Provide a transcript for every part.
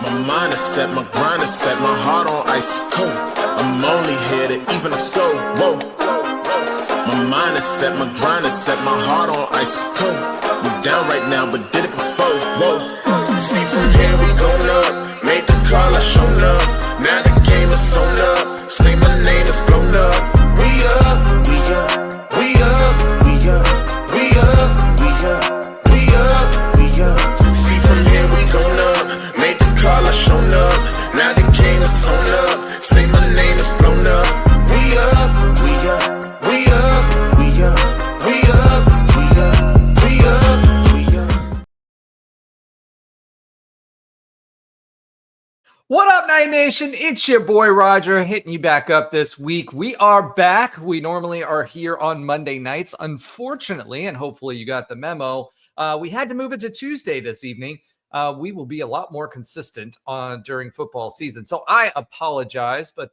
My mind is set, my grind is set, my heart on ice cold. I'm only here to even a score. Whoa. My mind is set, my grind is set, my heart on ice cold. We down right now, but did it before. Whoa. See from here we going up. Made the call, I shown up. Now the game is sewn up. Say my name is blown up. We up, we up, we up, we up, we up, we up, we up, we up. See from here we going up. Made the call, I shown up. Now the game is sewn up. Say my name is blown up. We up, we up, we up, we up, we up, we up, we up, we up. What up, Night Nation? It's your boy Roger hitting you back up this week. We are back. We normally are here on Monday nights. Unfortunately, and hopefully you got the memo, we had to move it to Tuesday this evening. We will be a lot more consistent during football season. So I apologize, but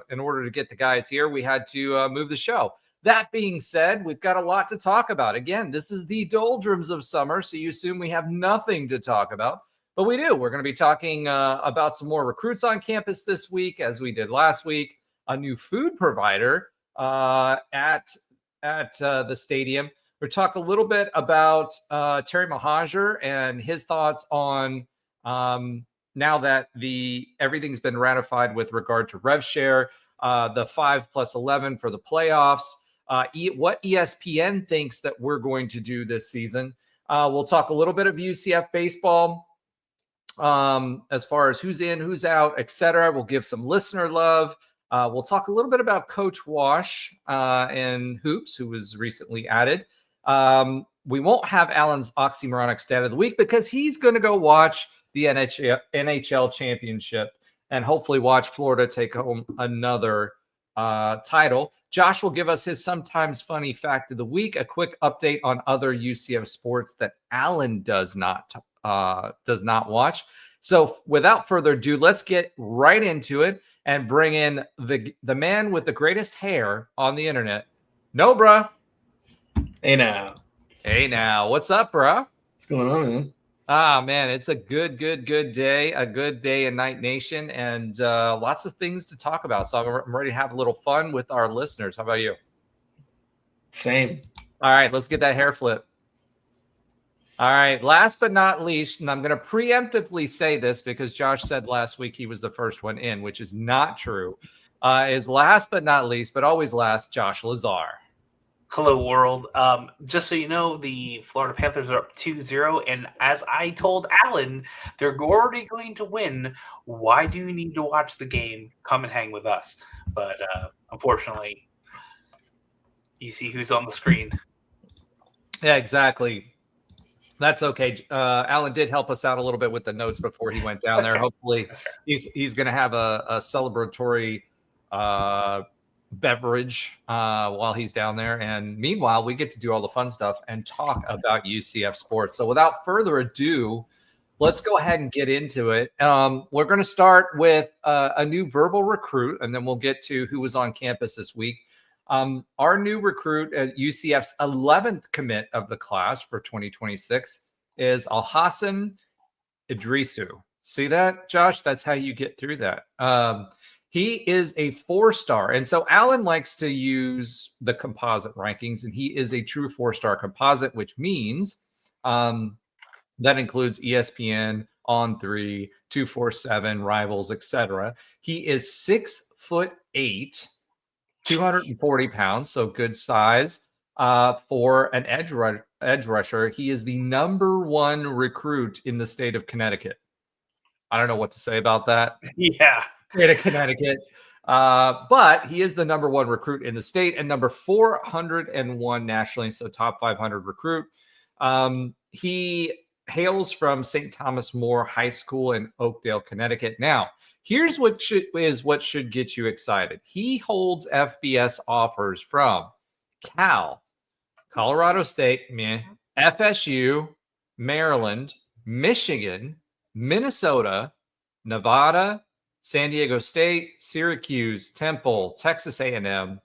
in order to get the guys here, we had to move the show. That being said, we've got a lot to talk about. Again, this is the doldrums of summer, so you assume we have nothing to talk about. But we do. We're going to be talking about some more recruits on campus this week, as we did last week. A new food provider at the stadium. We'll talk a little bit about Terry Mohajir and his thoughts on now that everything's been ratified with regard to Rev Share, the 5+11 for the playoffs, what ESPN thinks that we're going to do this season. We'll talk a little bit of UCF baseball. As far as who's in, who's out, etc. We'll give some listener love. We'll talk a little bit about Coach Wash and Hoops, who was recently added. We won't have Alan's oxymoronic stat of the week because he's going to go watch the NHL championship and hopefully watch Florida take home another title. Josh will give us his sometimes funny fact of the week, a quick update on other UCF sports that Alan does not watch. So without further ado, let's get right into it and bring in the man with the greatest hair on the internet, Nobra. Hey now. What's up, bro? What's going on, man? Man, it's a good day, a good day in Night Nation, and lots of things to talk about. So I'm ready to have a little fun with our listeners. How about you? Same. All right, let's get that hair flip. All right, last but not least, and I'm going to preemptively say this because Josh said last week he was the first one in, which is not true, is last but not least, but always last, Josh Lazar. Hello, world. Just so you know, the Florida Panthers are up 2-0, and as I told Alan, they're already going to win. Why do you need to watch the game? Come and hang with us. But unfortunately, you see who's on the screen. Yeah, exactly. That's okay. Alan did help us out a little bit with the notes before he went down there. Fair. Hopefully, he's going to have a celebratory beverage while he's down there. And meanwhile, we get to do all the fun stuff and talk about UCF sports. So without further ado, let's go ahead and get into it. We're going to start with a new verbal recruit, and then we'll get to who was on campus this week. Our new recruit at UCF's 11th commit of the class for 2026 is Alhassan Iddrissu. See that, Josh? That's how you get through that. He is a 4-star. And so Alan likes to use the composite rankings, and he is a true 4-star composite, which means that includes ESPN, On3, 247, Rivals, etc. He is 6'8", 240 pounds, so good size for an edge rusher. He is the #1 recruit in the state of Connecticut. I don't know what to say about that. Yeah. State of Connecticut. But he is the #1 recruit in the state and number 401 nationally, so top 500 recruit. He hails from St. Thomas More High School in Oakdale, Connecticut. Now, here's what should get you excited. He holds FBS offers from Cal, Colorado State, FSU, Maryland, Michigan, Minnesota, Nevada, San Diego State, Syracuse, Temple, Texas A&M,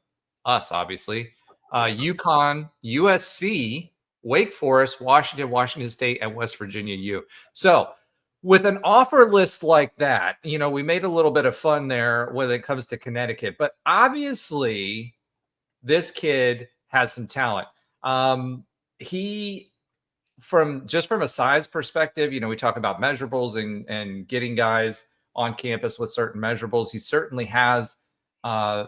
us obviously, UConn, USC, Wake Forest, Washington State, and West Virginia U. So with an offer list like that, we made a little bit of fun there when it comes to Connecticut, but obviously this kid has some talent. He, from a size perspective, we talk about measurables and getting guys on campus with certain measurables. He certainly has the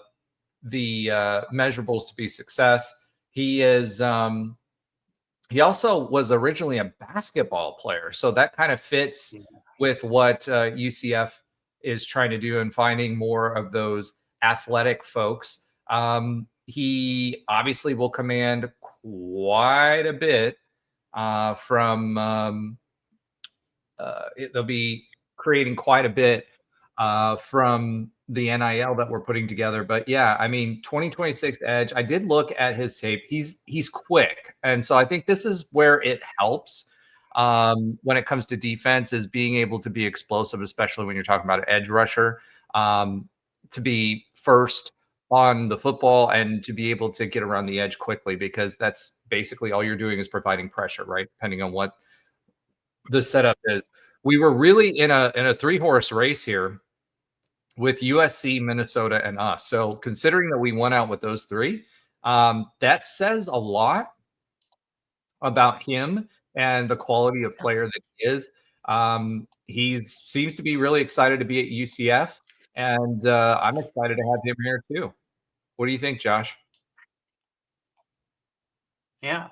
measurables to be success. He is, he also was originally a basketball player. So that kind of fits with what UCF is trying to do and finding more of those athletic folks. He obviously will command quite a bit from they'll be creating quite a bit from the NIL that we're putting together. But yeah, I mean, 2026 edge, I did look at his tape. He's quick. And so I think this is where it helps when it comes to defense, is being able to be explosive, especially when you're talking about an edge rusher, to be first on the football and to be able to get around the edge quickly, because that's basically all you're doing is providing pressure, right? Depending on what the setup is. We were really in a 3-horse race here with USC, Minnesota, and us. So considering that we won out with those 3, that says a lot about him and the quality of player that he is. He seems to be really excited to be at UCF, and I'm excited to have him here too. What do you think, Josh? Yeah.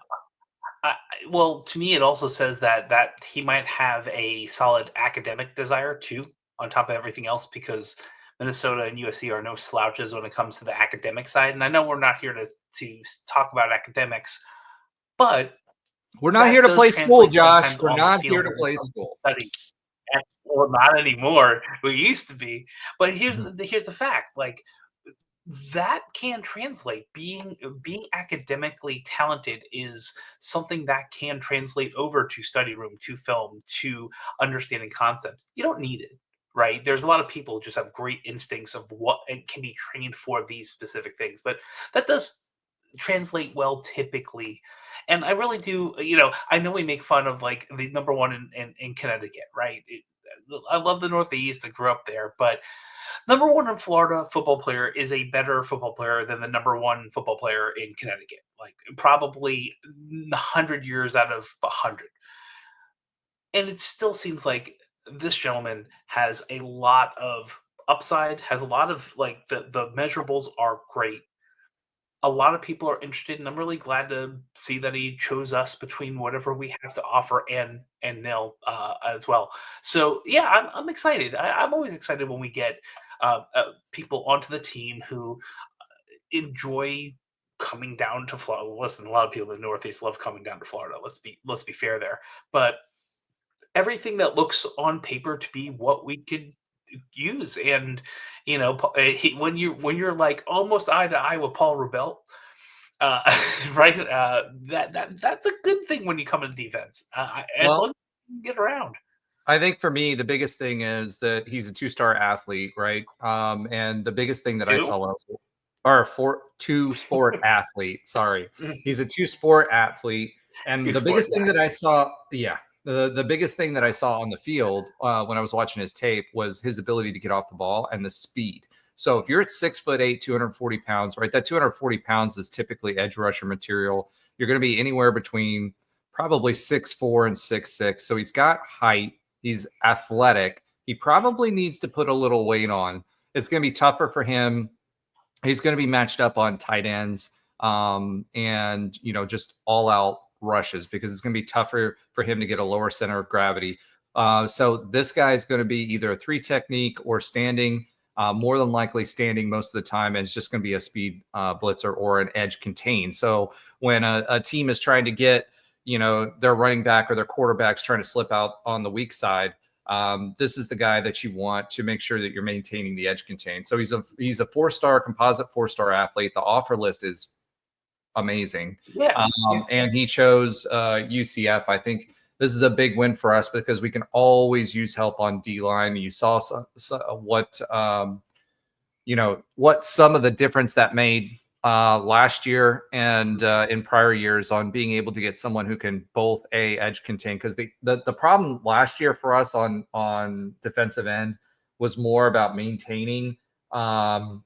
Well, to me, it also says that he might have a solid academic desire too, on top of everything else, because Minnesota and USC are no slouches when it comes to the academic side. And I know we're not here to talk about academics, but we're not here to play school, Josh. We're not here to play school. Well, not anymore. We used to be. But here's the fact: like, that can translate. Being academically talented is something that can translate over to study room, to film, to understanding concepts. You don't need it, right? There's a lot of people who just have great instincts of what and can be trained for these specific things, but that does translate well typically. And I really do, I know we make fun of like the number one in Connecticut, right? I love the Northeast. I grew up there, but number one in Florida football player is a better football player than the number one football player in Connecticut. Like probably 100 years out of 100. And it still seems like this gentleman has a lot of upside, has a lot of like the measurables are great. A lot of people are interested, and I'm really glad to see that he chose us between whatever we have to offer and nil as well. So yeah, I'm excited. I'm always excited when we get people onto the team who enjoy coming down to Florida. Listen, a lot of people in the Northeast love coming down to Florida. Let's be fair there, but everything that looks on paper to be what we could use. And when you're like almost eye to eye with Paul Rubel, right? That's a good thing when you come in defense. As long as you can get around. I think for me, the biggest thing is that he's a 2-star athlete, right? And the biggest thing that I saw was, or 2-sport athlete. Sorry, he's a 2-sport athlete, and the biggest thing that I saw, the biggest thing that I saw on the field when I was watching his tape was his ability to get off the ball and the speed. So if you're at 6'8", 240 pounds, right? That 240 pounds is typically edge rusher material. You're going to be anywhere between probably 6'4" and 6'6". So he's got height. He's athletic. He probably needs to put a little weight on. It's going to be tougher for him. He's going to be matched up on tight ends and, just all out rushes, because it's going to be tougher for him to get a lower center of gravity. So this guy is going to be either a 3 technique or standing, more than likely standing most of the time. And it's just going to be a speed blitzer or an edge contain. So when a team is trying to get, their running back or their quarterback's trying to slip out on the weak side, this is the guy that you want to make sure that you're maintaining the edge contain. So he's a 4-star composite 4-star athlete. The offer list is amazing. And he chose UCF. I think this is a big win for us because we can always use help on D-line. You saw what some of the difference that made last year and in prior years on being able to get someone who can both edge contain, because the problem last year for us on defensive end was more about maintaining the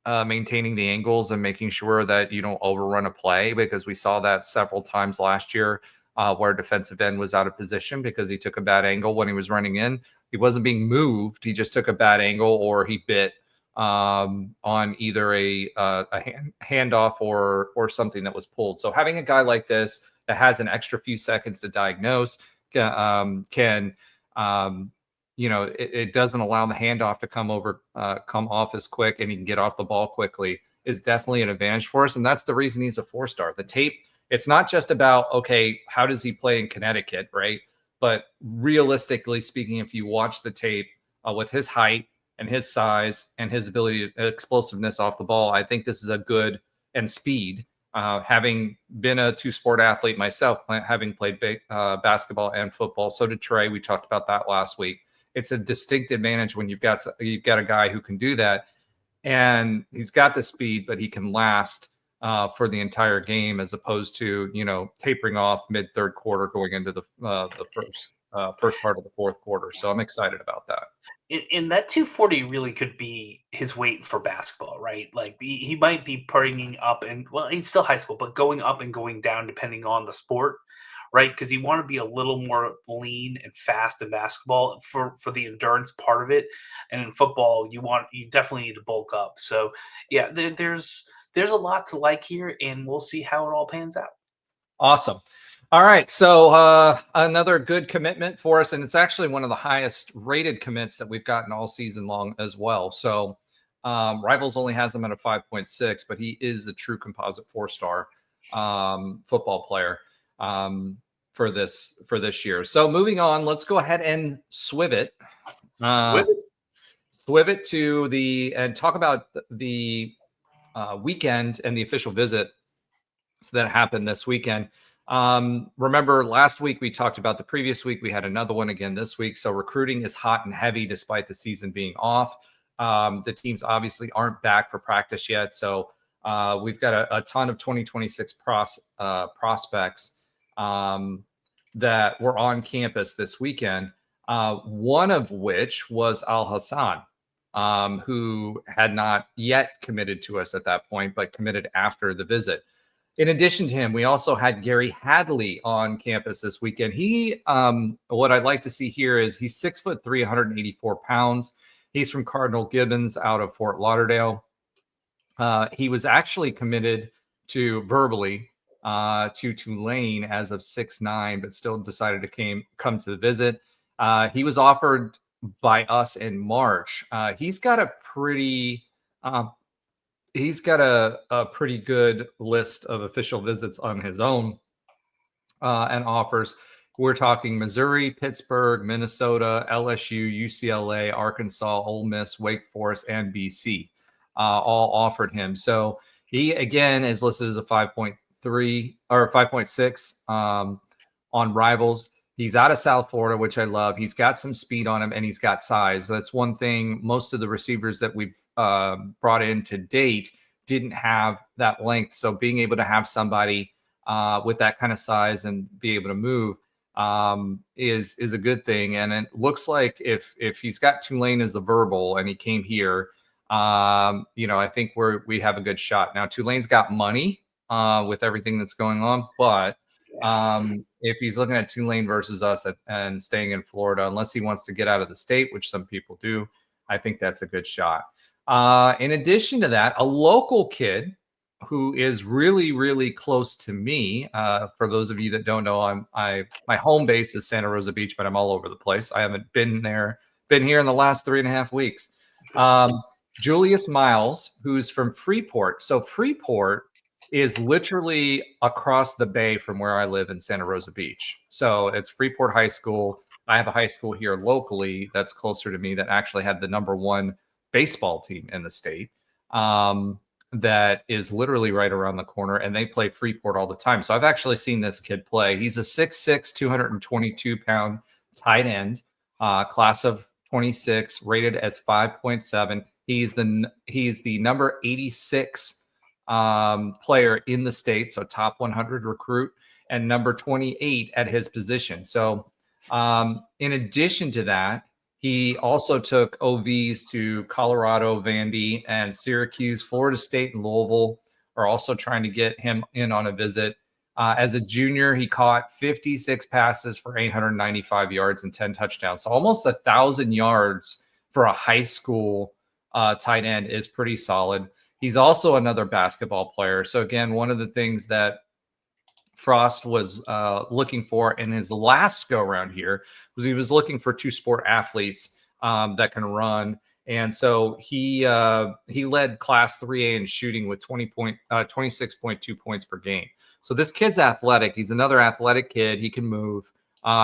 angles and making sure that you don't overrun a play, because we saw that several times last year where defensive end was out of position because he took a bad angle when he was running in. He wasn't being moved. He just took a bad angle, or he bit on either a handoff or something that was pulled. So having a guy like this that has an extra few seconds to diagnose it doesn't allow the handoff to come off as quick, and he can get off the ball quickly, is definitely an advantage for us. And that's the reason he's a 4-star. The tape, it's not just about, okay, how does he play in Connecticut, right? But realistically speaking, if you watch the tape with his height and his size and his ability to explosiveness off the ball, I think this is a good, and speed. Having been a 2-sport athlete myself, having played basketball and football, so did Trey. We talked about that last week. It's a distinct advantage when you've got a guy who can do that, and he's got the speed, but he can last for the entire game, as opposed to tapering off mid-third quarter going into the first part of the fourth quarter. So I'm excited about that. In that 240 really could be his weight for basketball, right? Like he might be bringing up, and well, he's still high school, but going up and going down depending on the sport, right? Because you want to be a little more lean and fast in basketball for the endurance part of it, and in football you definitely need to bulk up. So yeah, there's a lot to like here, and we'll see how it all pans out. Awesome. All right, so another good commitment for us, and it's actually one of the highest rated commits that we've gotten all season long as well. So Rivals only has him at a 5.6, but he is a true composite 4-star football player for this year. So moving on, let's go ahead and swiv it to and talk about the weekend and the official visit that happened this weekend. Remember last week we talked about the previous week. We had another one again this week. So recruiting is hot and heavy despite the season being off. The teams obviously aren't back for practice yet. So we've got a ton of 2026 prospects that were on campus this weekend. One of which was Alhassan, who had not yet committed to us at that point, but committed after the visit. In addition to him, we also had Gary Hadley on campus this weekend. He, what I'd like to see here is he's 6'3", 184 pounds. He's from Cardinal Gibbons out of Fort Lauderdale. He was actually committed verbally to Tulane as of 6'9", but still decided to come to the visit. He was offered by us in March. He's got a pretty good list of official visits on his own and offers. We're talking Missouri, Pittsburgh, Minnesota, LSU, UCLA, Arkansas, Ole Miss, Wake Forest, and BC all offered him. So he, again, is listed as a 5.3 or 5.6 on Rivals. He's out of South Florida, which I love. He's got some speed on him, and he's got size. That's one thing most of the receivers that we've brought in to date didn't have that length. So being able to have somebody with that kind of size and be able to move is a good thing. And it looks like if he's got Tulane as the verbal and he came here, I think we have a good shot. Now, Tulane's got money with everything that's going on, but if he's looking at Tulane versus us and staying in Florida, unless he wants to get out of the state, which some people do, I think that's a good shot. In addition to that, a local kid who is really, really close to me. For those of you that don't know, my home base is Santa Rosa Beach, but I'm all over the place. I haven't been here in the last 3.5 weeks. Julius Miles, who's from Freeport. So Freeport is literally across the bay from where I live in Santa Rosa Beach. So it's Freeport High School. I have a high school here locally that's closer to me that actually had the '1 baseball team in the state that is literally right around the corner, and they play Freeport all the time. So I've actually seen this kid play. He's a 6'6", 222-pound tight end, class of 26, rated as 5.7. He's the number 86 player in the state, so top 100 recruit, and number 28 at his position. So in addition to that, he also took OVs to Colorado, Vandy, and Syracuse. Florida State and Louisville are also trying to get him in on a visit. As a junior, he caught 56 passes for 895 yards and 10 touchdowns. So almost 1,000 yards for a high school tight end is pretty solid. He's also another basketball player. So again, one of the things that Frost was looking for in his last go around here was he was looking for two-sport athletes that can run. And so he led Class 3A in shooting with 26.2 points per game. So this kid's athletic. He's another athletic kid. He can move.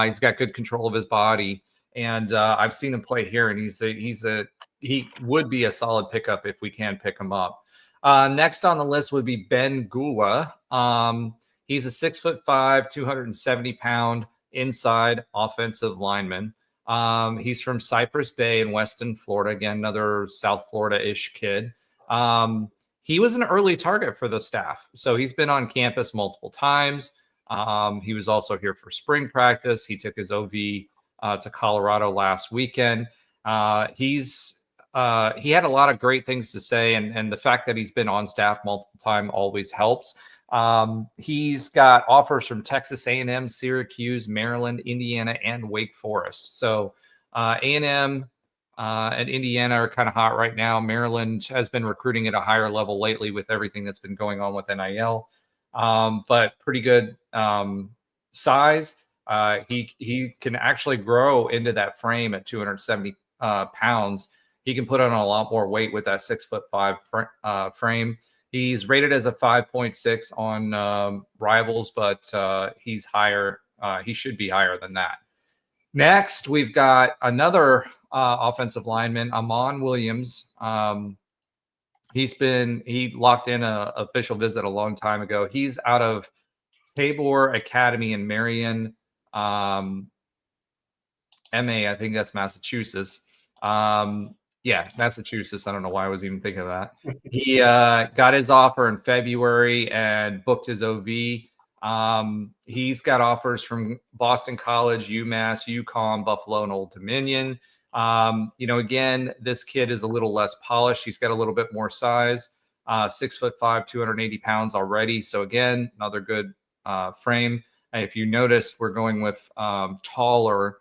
He's got good control of his body. And I've seen him play here, and he would be a solid pickup if we can pick him up. Next on the list would be Ben Gula. He's a 6'5", 270-pound inside offensive lineman. He's from Cypress Bay in Weston, Florida. Again, another South Florida-ish kid. He was an early target for the staff. So he's been on campus multiple times. He was also here for spring practice. He took his OV to Colorado last weekend. He had a lot of great things to say, and the fact that he's been on staff multiple times always helps. He's got offers from Texas A&M, Syracuse, Maryland, Indiana, and Wake Forest. So A&M and Indiana are kind of hot right now. Maryland has been recruiting at a higher level lately with everything that's been going on with NIL, but pretty good size. He can actually grow into that frame at 270 pounds. He can put on a lot more weight with that 6'5" frame. He's rated as a 5.6 on Rivals, but he's higher. He should be higher than that. Next, we've got another offensive lineman, Amon Williams. He locked in an official visit a long time ago. He's out of Tabor Academy in Marion, MA. I think that's Massachusetts. Massachusetts. I don't know why I was even thinking of that. He got his offer in February and booked his OV. He's got offers from Boston College, UMass, UConn, Buffalo, and Old Dominion. Again, this kid is a little less polished. He's got a little bit more size, 6'5", 280 pounds already. So again, another good frame. And if you notice, we're going with taller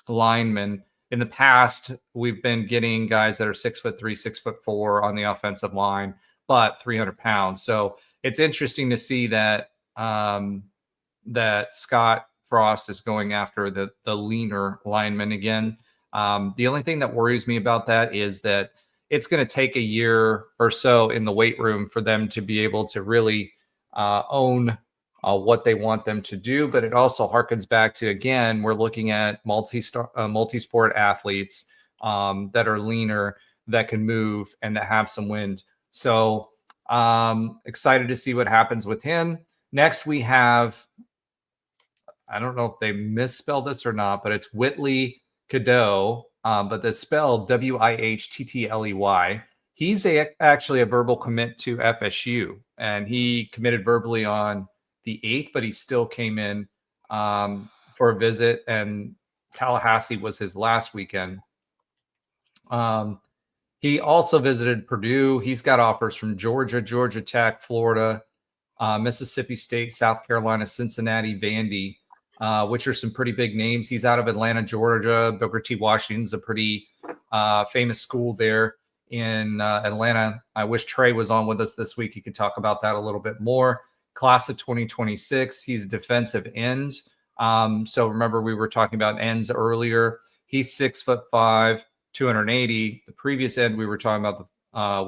linemen. In the past, we've been getting guys that are 6'3", 6'4" on the offensive line, but 300 pounds. So it's interesting to see that that Scottfrost is going after the leaner lineman again. The only thing that worries me about that is that it's going to take a year or so in the weight room for them to be able to really own what they want them to do. But it also harkens back to, again, we're looking at multi-sport athletes that are leaner, that can move, and that have some wind. So excited to see what happens with him. Next, we have, I don't know if they misspelled this or not, but it's Whitley Cadeau, but it's spelled Wihtley. He's actually a verbal commit to FSU, and he committed verbally on the 8th, but he still came in for a visit, and Tallahassee was his last weekend. He also visited Purdue. He's got offers from Georgia, Georgia Tech, Florida, Mississippi State, South Carolina, Cincinnati, Vandy, which are some pretty big names. He's out of Atlanta, Georgia. Booker T. Washington's a pretty famous school there in Atlanta. I wish Trey was on with us this week. He could talk about that a little bit more. Class of 2026. He's a defensive end. So remember, we were talking about ends earlier. He's 6'5", 280. The previous end we were talking about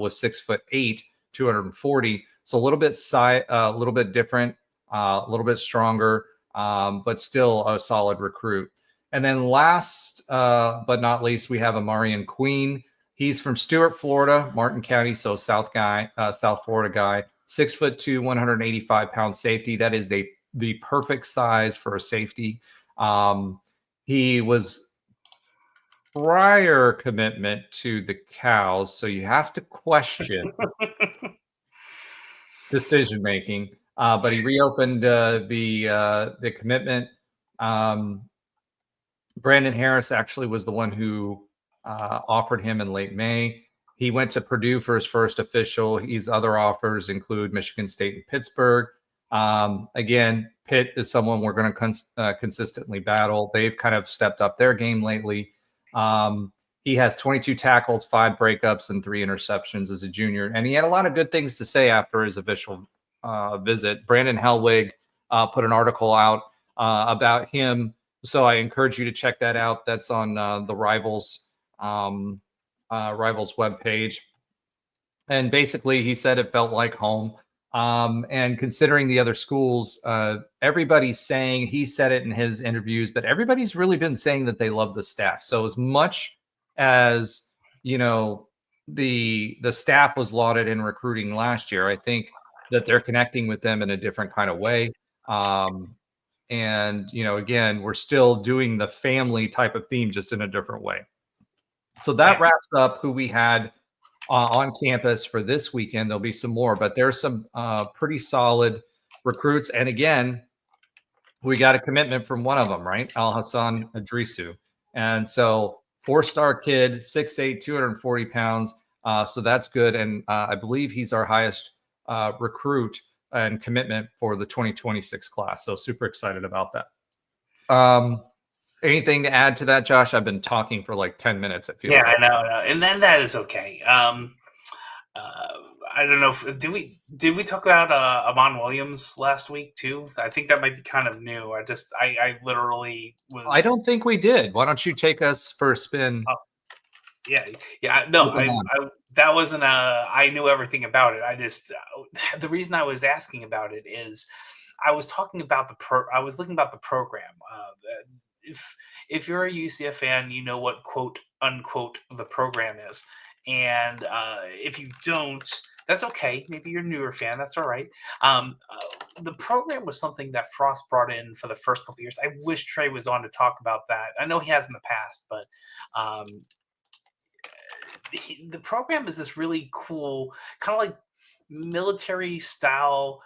was 6'8", 240. So a little bit different, a little bit stronger, but still a solid recruit. And then last but not least, we have Amarian Queen. He's from Stuart, Florida, Martin County, so South Florida guy. 6'2", 185-pound safety. That is the perfect size for a safety. He was prior commitment to the Cows, so you have to question decision making. But he reopened the commitment. Brandon Harris actually was the one who offered him in late May. He went to Purdue for his first official. His other offers include Michigan State and Pittsburgh. Again, Pitt is someone we're going to consistently battle. They've kind of stepped up their game lately. He has 22 tackles, 5 breakups, and 3 interceptions as a junior. And he had a lot of good things to say after his official visit. Brandon Hellwig put an article out about him. So I encourage you to check that out. That's on the Rivals webpage. And basically, he said it felt like home. And considering the other schools, everybody's saying, he said it in his interviews, but everybody's really been saying that they love the staff. So as much as, you know, the staff was lauded in recruiting last year, I think that they're connecting with them in a different kind of way. And, you know, again, we're still doing the family type of theme, just in a different way. So that wraps up who we had on campus for this weekend. There'll be some more, but there's some pretty solid recruits. And again, we got a commitment from one of them, right? Alhassan Iddrissu. And so 4-star kid, 6'8", 240 pounds. So that's good. And I believe he's our highest recruit and commitment for the 2026 class. So super excited about that. Anything to add to that, Josh? I've been talking for like 10 minutes. It feels Yeah, like. I know. And then that is okay. I don't know. Did we talk about Amon Williams last week too? I think that might be kind of new. I literally was. I don't think we did. Why don't you take us for a spin? Yeah. No, that wasn't I knew everything about it. I just the reason I was asking about it is I was talking about I was looking about the program. If you're a UCF fan, you know what quote unquote the program is, and if you don't, that's okay. Maybe you're a newer fan. That's all right. The program was something that Frost brought in for the first couple of years. I wish Trey was on to talk about that. I know he has in the past, but the program is this really cool, kind of like military style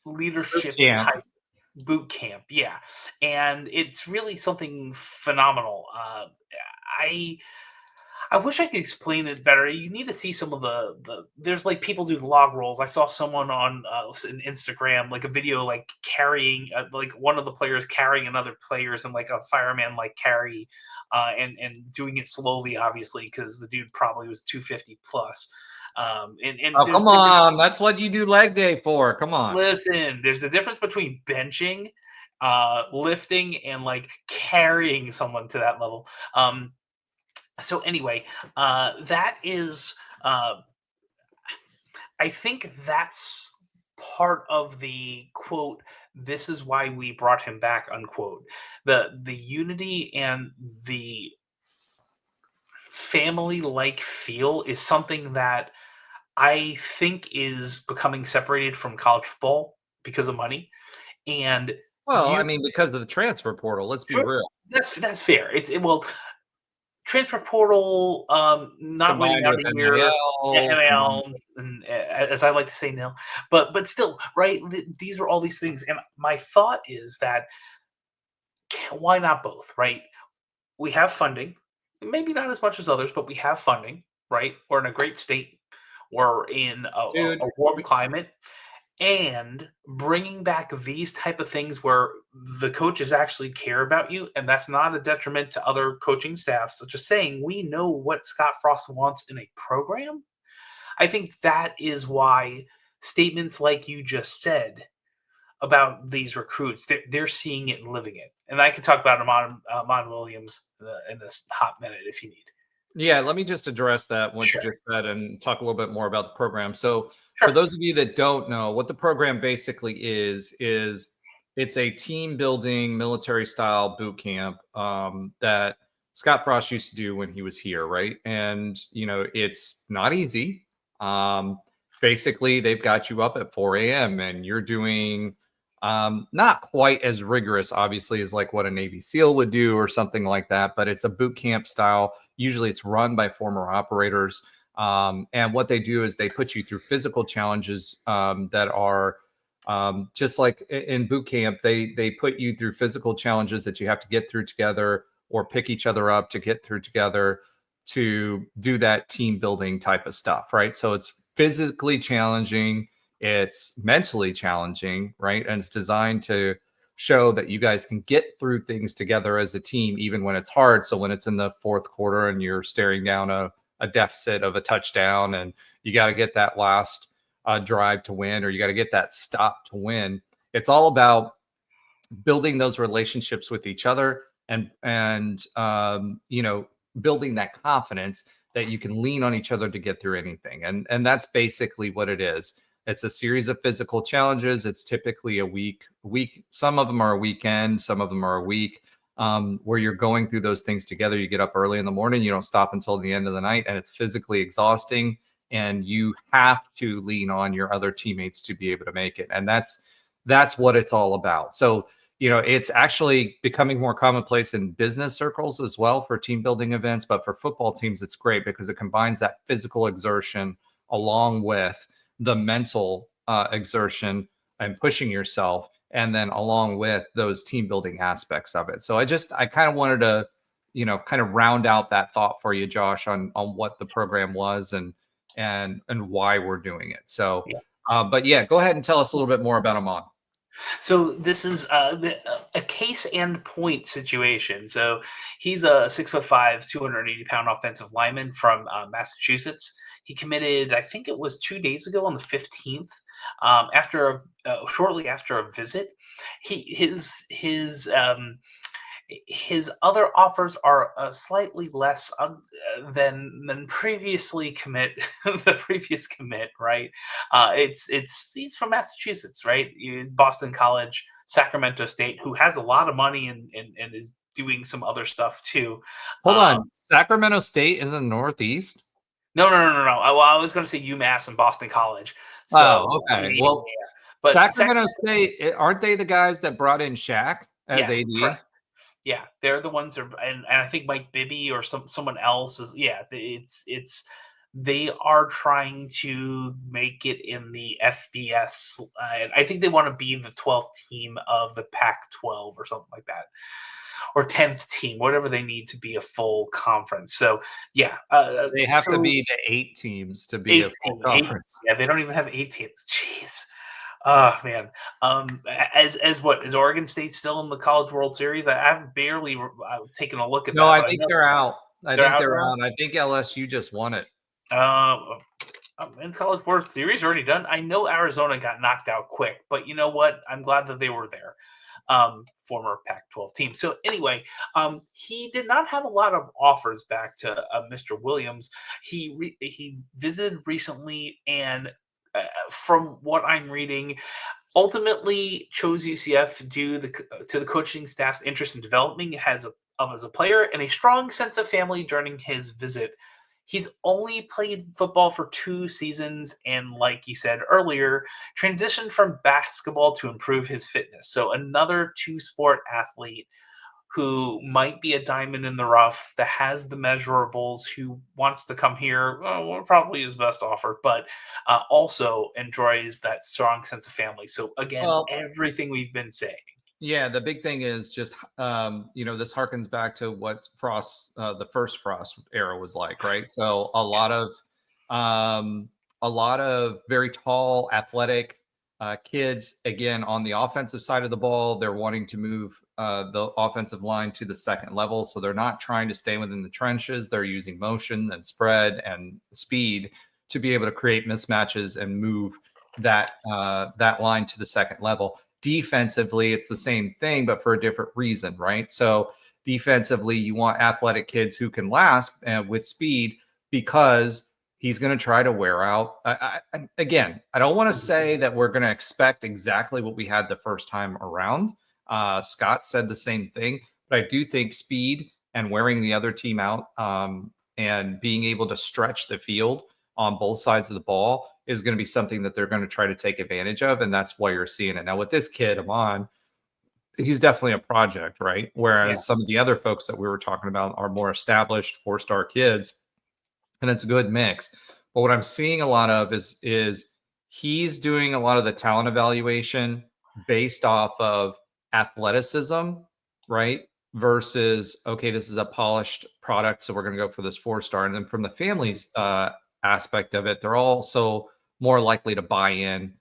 leadership type boot camp. Yeah. And it's really something phenomenal. I wish I could explain it better. You need to see some of there's like people do log rolls. I saw someone on Instagram, like a video, like carrying, like one of the players carrying another players and like a fireman like carry, and doing it slowly, obviously, because the dude probably was 250 plus. Come on, that's what you do leg day for. Come on. Listen, there's a difference between benching, lifting, and like carrying someone to that level. So anyway, that is, I think that's part of the quote, this is why we brought him back, unquote. The unity and the family-like feel is something that I think is becoming separated from college football because of money. And I mean, because of the transfer portal, let's be real. That's fair. Well, transfer portal, not waiting out a year, NIL, and as I like to say, nil. But still, right? These are all these things, and my thought is that why not both, right? We have funding, maybe not as much as others, but we have funding, right? We're in a great state. We're in a warm climate. And bringing back these type of things where the coaches actually care about you, and that's not a detriment to other coaching staffs. So just saying, we know what Scottfrost wants in a program. I think that is why statements like you just said about these recruits, they're seeing it and living it. And I can talk about Amon Williams in this hot minute if you need. Yeah, let me just address that what you just said and talk a little bit more about the program. So for those of you that don't know, what the program basically is it's a team building military style boot camp that Scottfrost used to do when he was here, right? And, you know, it's not easy. Basically, they've got you up at 4 a.m. and you're doing not quite as rigorous, obviously, as like what a Navy SEAL would do or something like that, but it's a boot camp style. Usually it's run by former operators. And what they do is they put you through physical challenges that are just like in boot camp. They put you through physical challenges that you have to get through together or pick each other up to get through together to do that team building type of stuff, right? So it's physically challenging, it's mentally challenging, right? And it's designed to show that you guys can get through things together as a team, even when it's hard. So when it's in the fourth quarter and you're staring down a deficit of a touchdown and you got to get that last drive to win, or you got to get that stop to win. It's all about building those relationships with each other and building that confidence that you can lean on each other to get through anything. And that's basically what it is. It's a series of physical challenges. It's typically a week. Some of them are a weekend, some of them are a week, where you're going through those things together. You get up early in the morning, you don't stop until the end of the night, and it's physically exhausting. And you have to lean on your other teammates to be able to make it. And that's what it's all about. So, it's actually becoming more commonplace in business circles as well for team building events. But for football teams, it's great because it combines that physical exertion along with the mental exertion and pushing yourself, and then along with those team building aspects of it. So I kind of wanted to, kind of round out that thought for you, Josh, on what the program was and why we're doing it. So, but yeah, go ahead and tell us a little bit more about Amon. So this is a case and point situation. So he's a 6'5", 280-pound offensive lineman from Massachusetts. He committed, I think it was 2 days ago on the 15th, shortly after a visit. His other offers are slightly less than previously the previous commit, right? He's from Massachusetts, right? He's Boston College, Sacramento State, who has a lot of money and is doing some other stuff too. Hold on, Sacramento State is in the Northeast? No. Well, I was going to say UMass and Boston College. So, okay. Well, but Sacramento State, aren't they the guys that brought in Shaq as AD? Correct. Yeah, they're the ones that, and I think Mike Bibby or someone else is. Yeah, they are trying to make it in the FBS. I think they want to be the 12th team of the Pac-12 or something like that, or 10th team, whatever they need to be a full conference. So yeah, they have to be the 8 teams to be a full conference. Yeah, they don't even have 8 teams. Jeez. Oh man. As what is Oregon State still in the College World Series? I've barely taken a look at that. No, I think they're out. I think they're out. I think LSU just won it. Men's College World Series already done. I know Arizona got knocked out quick, but you know what? I'm glad that they were there. Former Pac-12 team. So anyway, he did not have a lot of offers back to Mr. Williams. He visited recently, and from what I'm reading, ultimately chose UCF due to the coaching staff's interest in developing as a player and a strong sense of family during his visit. He's only played football for 2 seasons and, like you said earlier, transitioned from basketball to improve his fitness. So another 2-sport athlete who might be a diamond in the rough, that has the measurables, who wants to come here, probably his best offer, but also enjoys that strong sense of family. So again, everything we've been saying. Yeah, the big thing is just, this harkens back to what the first Frost era was like, right? So a lot of very tall, athletic kids, again, on the offensive side of the ball, they're wanting to move the offensive line to the second level. So they're not trying to stay within the trenches. They're using motion and spread and speed to be able to create mismatches and move that line to the second level. Defensively, it's the same thing, but for a different reason, right? So defensively, you want athletic kids who can last with speed, because he's going to try to wear out. Again, I don't want to say that we're going to expect exactly what we had the first time around. Scott said the same thing, but I do think speed and wearing the other team out and being able to stretch the field on both sides of the ball is going to be something that they're going to try to take advantage of. And that's why you're seeing it. Now with this kid, Amon, he's definitely a project, right? Whereas some of the other folks that we were talking about are more established 4-star kids and it's a good mix. But what I'm seeing a lot of is he's doing a lot of the talent evaluation based off of athleticism, right? Versus, okay, this is a polished product, so we're going to go for this 4-star. And then from the families aspect of it, they're also more likely to buy in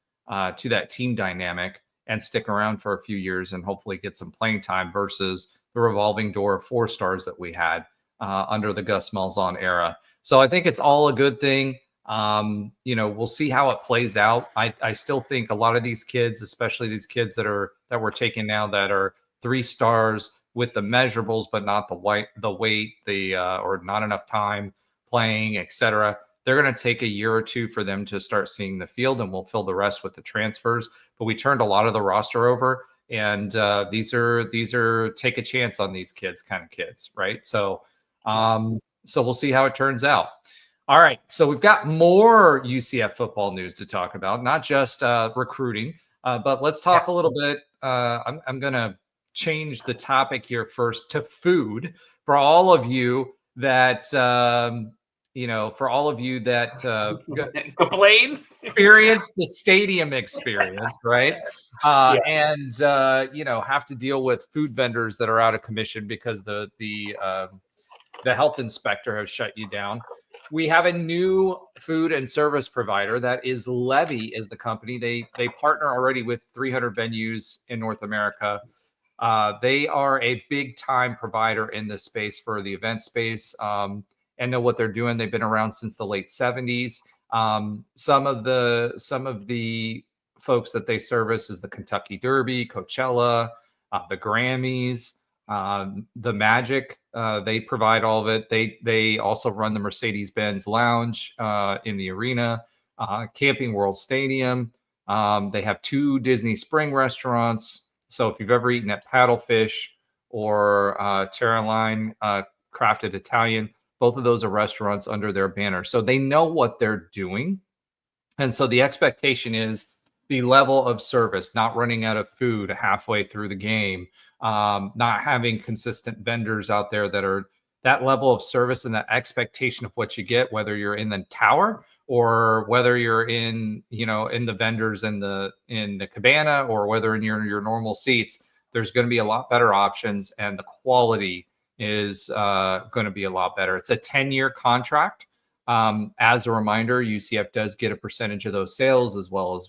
to that team dynamic and stick around for a few years and hopefully get some playing time versus the revolving door of 4-stars that we had under the Gus Malzahn era. So I think it's all a good thing. We'll see how it plays out. I still think a lot of these kids, especially these kids that we're taking now that are 3 stars with the measurables, but not the weight, or not enough time playing, etc. They're going to take a year or two for them to start seeing the field, and we'll fill the rest with the transfers. But we turned a lot of the roster over, and these are take a chance on these kids kind of kids, right? So we'll see how it turns out. All right, so we've got more UCF football news to talk about, not just recruiting, but let's talk a little bit. I'm going to change the topic here first to food for all of you that complain, experience the stadium experience, right? And have to deal with food vendors that are out of commission because the health inspector has shut you down. We have a new food and service provider that is Levy is the company. They partner already with 300 venues in North America. They are a big time provider in this space for the event space and know what they're doing. They've been around since the late 70s. Some of the folks that they service is the Kentucky Derby, Coachella, the Grammys, the Magic. They provide all of it. They also run the Mercedes-Benz Lounge in the arena, Camping World Stadium. They have 2 Disney Spring restaurants. So if you've ever eaten at Paddlefish or Terraline Crafted Italian, both of those are restaurants under their banner. So they know what they're doing. And so the expectation is the level of service, not running out of food halfway through the game, not having consistent vendors out there that are that level of service and that expectation of what you get, whether you're in the tower or whether you're in the vendors in the cabana or whether in your normal seats. There's going to be a lot better options, and the quality is going to be a lot better. It's a 10-year contract. As a reminder, UCF does get a percentage of those sales as well as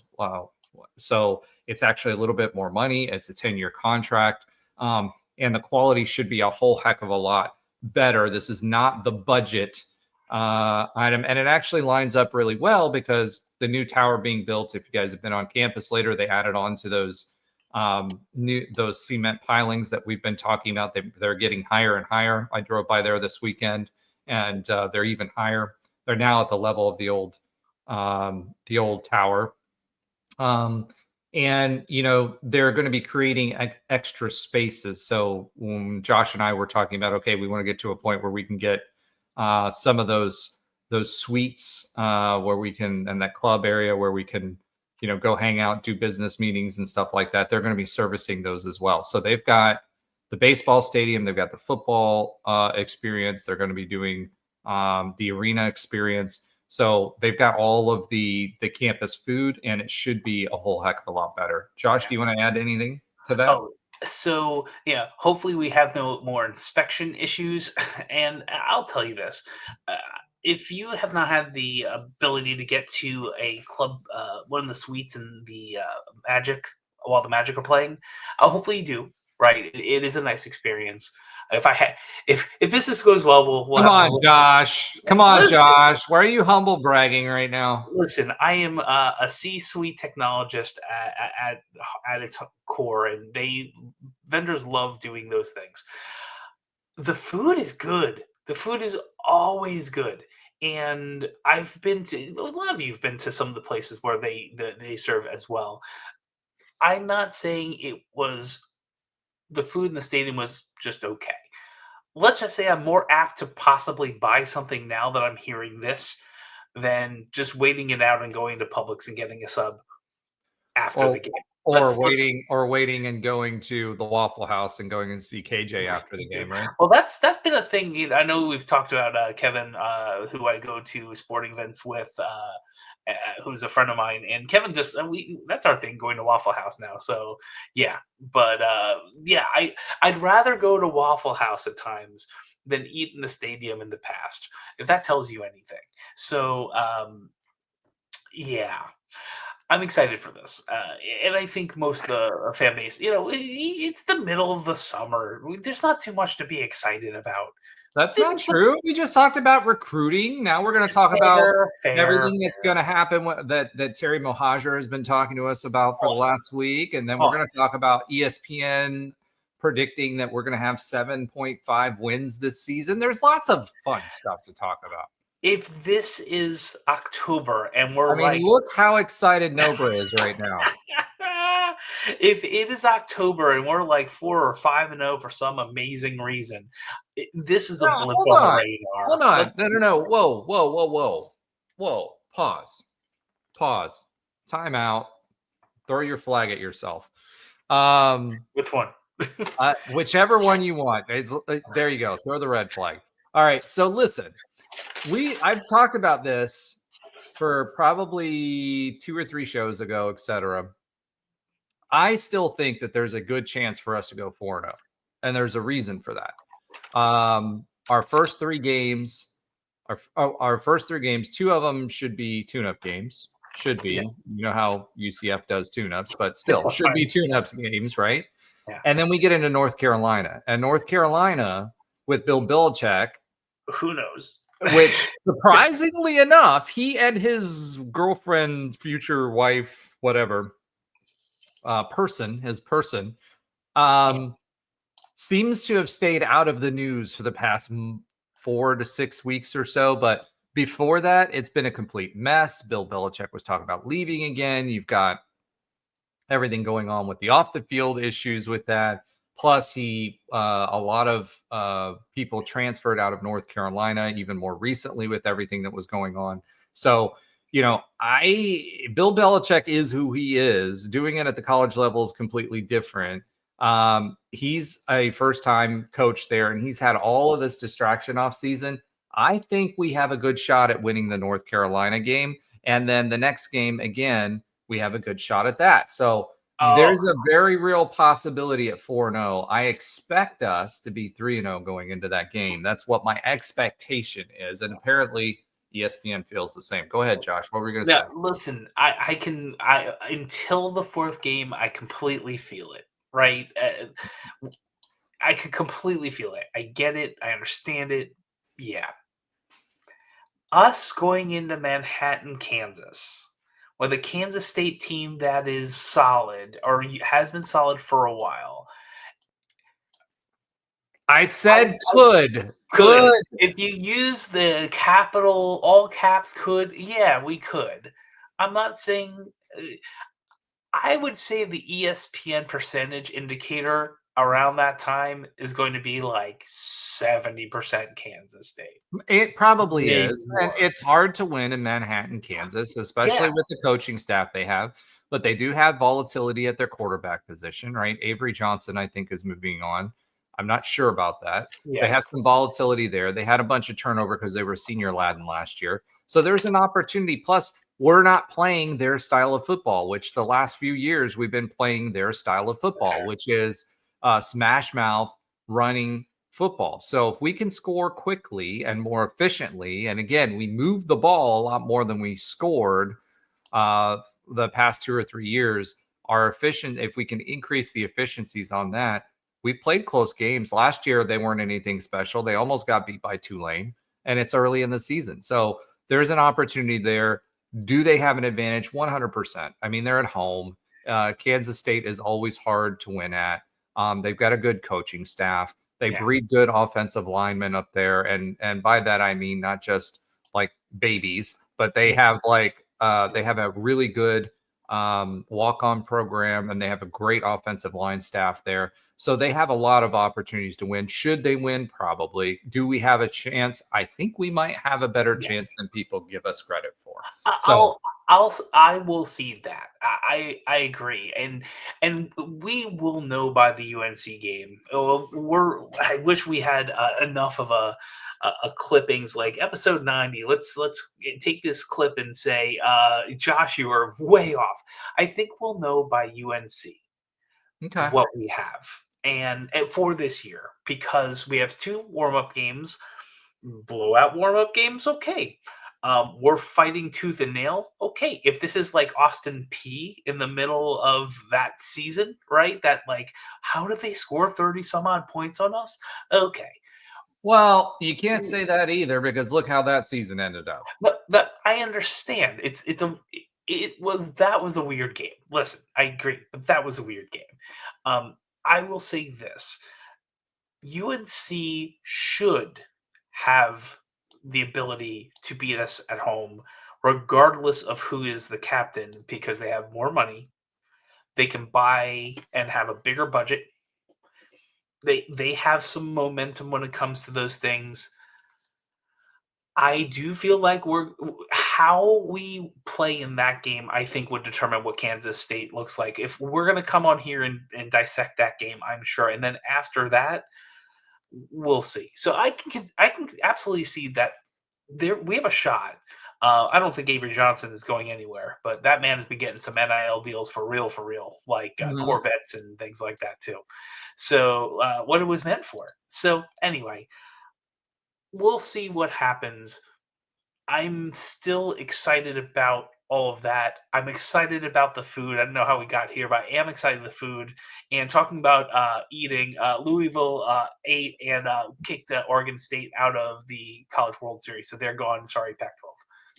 so it's actually a little bit more money. It's a 10-year contract, and the quality should be a whole heck of a lot better. This is not the budget item, and it actually lines up really well because the new tower being built, if you guys have been on campus later, they added on to those cement pilings that we've been talking about. They're getting higher and higher. I drove by there this weekend, and they're even higher. They're now at the level of the old tower. And they're going to be creating extra spaces. So when Josh and I were talking about, okay, we want to get to a point where we can get some of those suites where we can, and that club area where we can, go hang out, do business meetings and stuff like that. They're going to be servicing those as well. So they've got the baseball stadium, they've got the football experience. They're going to be doing the arena experience. So they've got all of the campus food, and it should be a whole heck of a lot better. Josh, do you want to add anything to that? Oh, so yeah, hopefully we have no more inspection issues. And I'll tell you this. If you have not had the ability to get to a club, one of the suites in the Magic, while the Magic are playing, hopefully you do, right? It is a nice experience. If business goes well, we'll Come on, Josh. Come on, Josh. Why are you humble bragging right now? Listen, I am a C-suite technologist at its core, and vendors love doing those things. The food is good. The food is always good. And I've been to a lot of you've been to some of the places where they serve as well. I'm not saying the food in the stadium was just okay. Let's just say I'm more apt to possibly buy something now that I'm hearing this than just waiting it out and going to Publix and getting a sub after the game. Or waiting and going to the Waffle House and going and see KJ after the game, right? Well, that's been a thing. I know we've talked about Kevin, who I go to sporting events with, who's a friend of mine, and Kevin that's our thing, going to Waffle House now. So yeah, but I'd rather go to Waffle House at times than eat in the stadium in the past, if that tells you anything. So yeah. I'm excited for this, and I think most of the fan base, it's the middle of the summer. There's not too much to be excited about. That's not true. We just talked about recruiting. Now we're going to talk about everything that's going to happen that Terry Mohajir has been talking to us about for the last week, and then we're going to talk about ESPN predicting that we're going to have 7.5 wins this season. There's lots of fun stuff to talk about. If this is October and look how excited Nobra is right now. If it is October and we're like 4 or 5-0 for some amazing reason, this is a blip on the radar. Hold on. No. Whoa. Pause. Time out. Throw your flag at yourself. Which one? Whichever one you want. There you go. Throw the red flag. All right. So listen. I've talked about this for probably 2 or 3 shows ago, etc. I still think that there's a good chance for us to go 4-0, and there's a reason for that. Our first 3 games, 2 of them should be tune-up games. Should be. Yeah. You know how UCF does tune-ups, but still should be tune-ups games, right? Yeah. And then we get into North Carolina, and North Carolina with Bill Belichick. Who knows? Which, surprisingly enough, he and his girlfriend, future wife, whatever, his person, seems to have stayed out of the news for the past 4 to 6 weeks or so. But before that, it's been a complete mess. Bill Belichick was talking about leaving again. You've got everything going on with the off-the-field issues with that. Plus, a lot of people transferred out of North Carolina, even more recently with everything that was going on. So, Bill Belichick is who he is. Doing it at the college level is completely different. He's a first-time coach there, and he's had all of this distraction off season. I think we have a good shot at winning the North Carolina game. And then the next game, again, we have a good shot at that. So, there's a very real possibility at 4-0. I expect us to be 3-0 going into that game. That's what my expectation is. And apparently ESPN feels the same. Go ahead, Josh. What were you going to say? Listen, I until the 4th game, I completely feel it, right? I could completely feel it. I get it. I understand it. Yeah. Us going into Manhattan, Kansas, with a Kansas State team that is solid or has been solid for a while. I said could. If you use the capital, all caps could, yeah, we could. I'm not saying I would say the ESPN percentage indicator around that time is going to be like 70% Kansas State. It probably is. And it's hard to win in Manhattan, Kansas, especially with the coaching staff they have. But they do have volatility at their quarterback position, right? Avery Johnson, I think, is moving on. I'm not sure about that. Yeah. They have some volatility there. They had a bunch of turnover because they were senior Latin last year. So there's an opportunity. Plus, we're not playing their style of football, which the last few years we've been playing their style of football, which is smash mouth running football. So if we can score quickly and more efficiently, and again, we moved the ball a lot more than we scored the past 2 or 3 years, if we can increase the efficiencies on that, we've played close games. Last year, they weren't anything special. They almost got beat by Tulane, and it's early in the season. So there's an opportunity there. Do they have an advantage? 100%. I mean, they're at home. Kansas State is always hard to win at. They've got a good coaching staff. They breed good offensive linemen up there. And by that, I mean, not just like babies, but they have they have a really good walk-on program, and they have a great offensive line staff there. So they have a lot of opportunities to win. Should they win? Probably. Do we have a chance? I think we might have a better chance than people give us credit for. I will see that. I agree, and we will know by the UNC game. I wish we had enough of a clippings like episode 90. Let's take this clip and say, Josh, you are way off. I think we'll know by UNC Okay. what we have and for this year, because we have 2 warm-up games, blowout warm-up games. Okay. We're fighting tooth and nail. Okay. If this is like Austin P in the middle of that season, right? That like, how did they score 30 some odd points on us? Okay. Well, you can't say that either, because look how that season ended up. But that I understand. That was a weird game. Listen, I agree, but that was a weird game. I will say this: UNC should have the ability to beat us at home, regardless of who is the captain, because they have more money. They can buy and have a bigger budget. They have some momentum when it comes to those things. I do feel like how we play in that game, I think, would determine what Kansas State looks like. If we're going to come on here and dissect that game, I'm sure. And then after that, we'll see. So I can absolutely see that we have a shot. I don't think Avery Johnson is going anywhere, but that man has been getting some NIL deals for real, like Corvettes and things like that too. So what it was meant for. So anyway, we'll see what happens. I'm still excited about all of that. I'm excited about the food. I don't know how we got here, but I am excited the food. And talking about eating, Louisville ate and kicked Oregon State out of the College World Series. So they're gone. Sorry, Pac-12.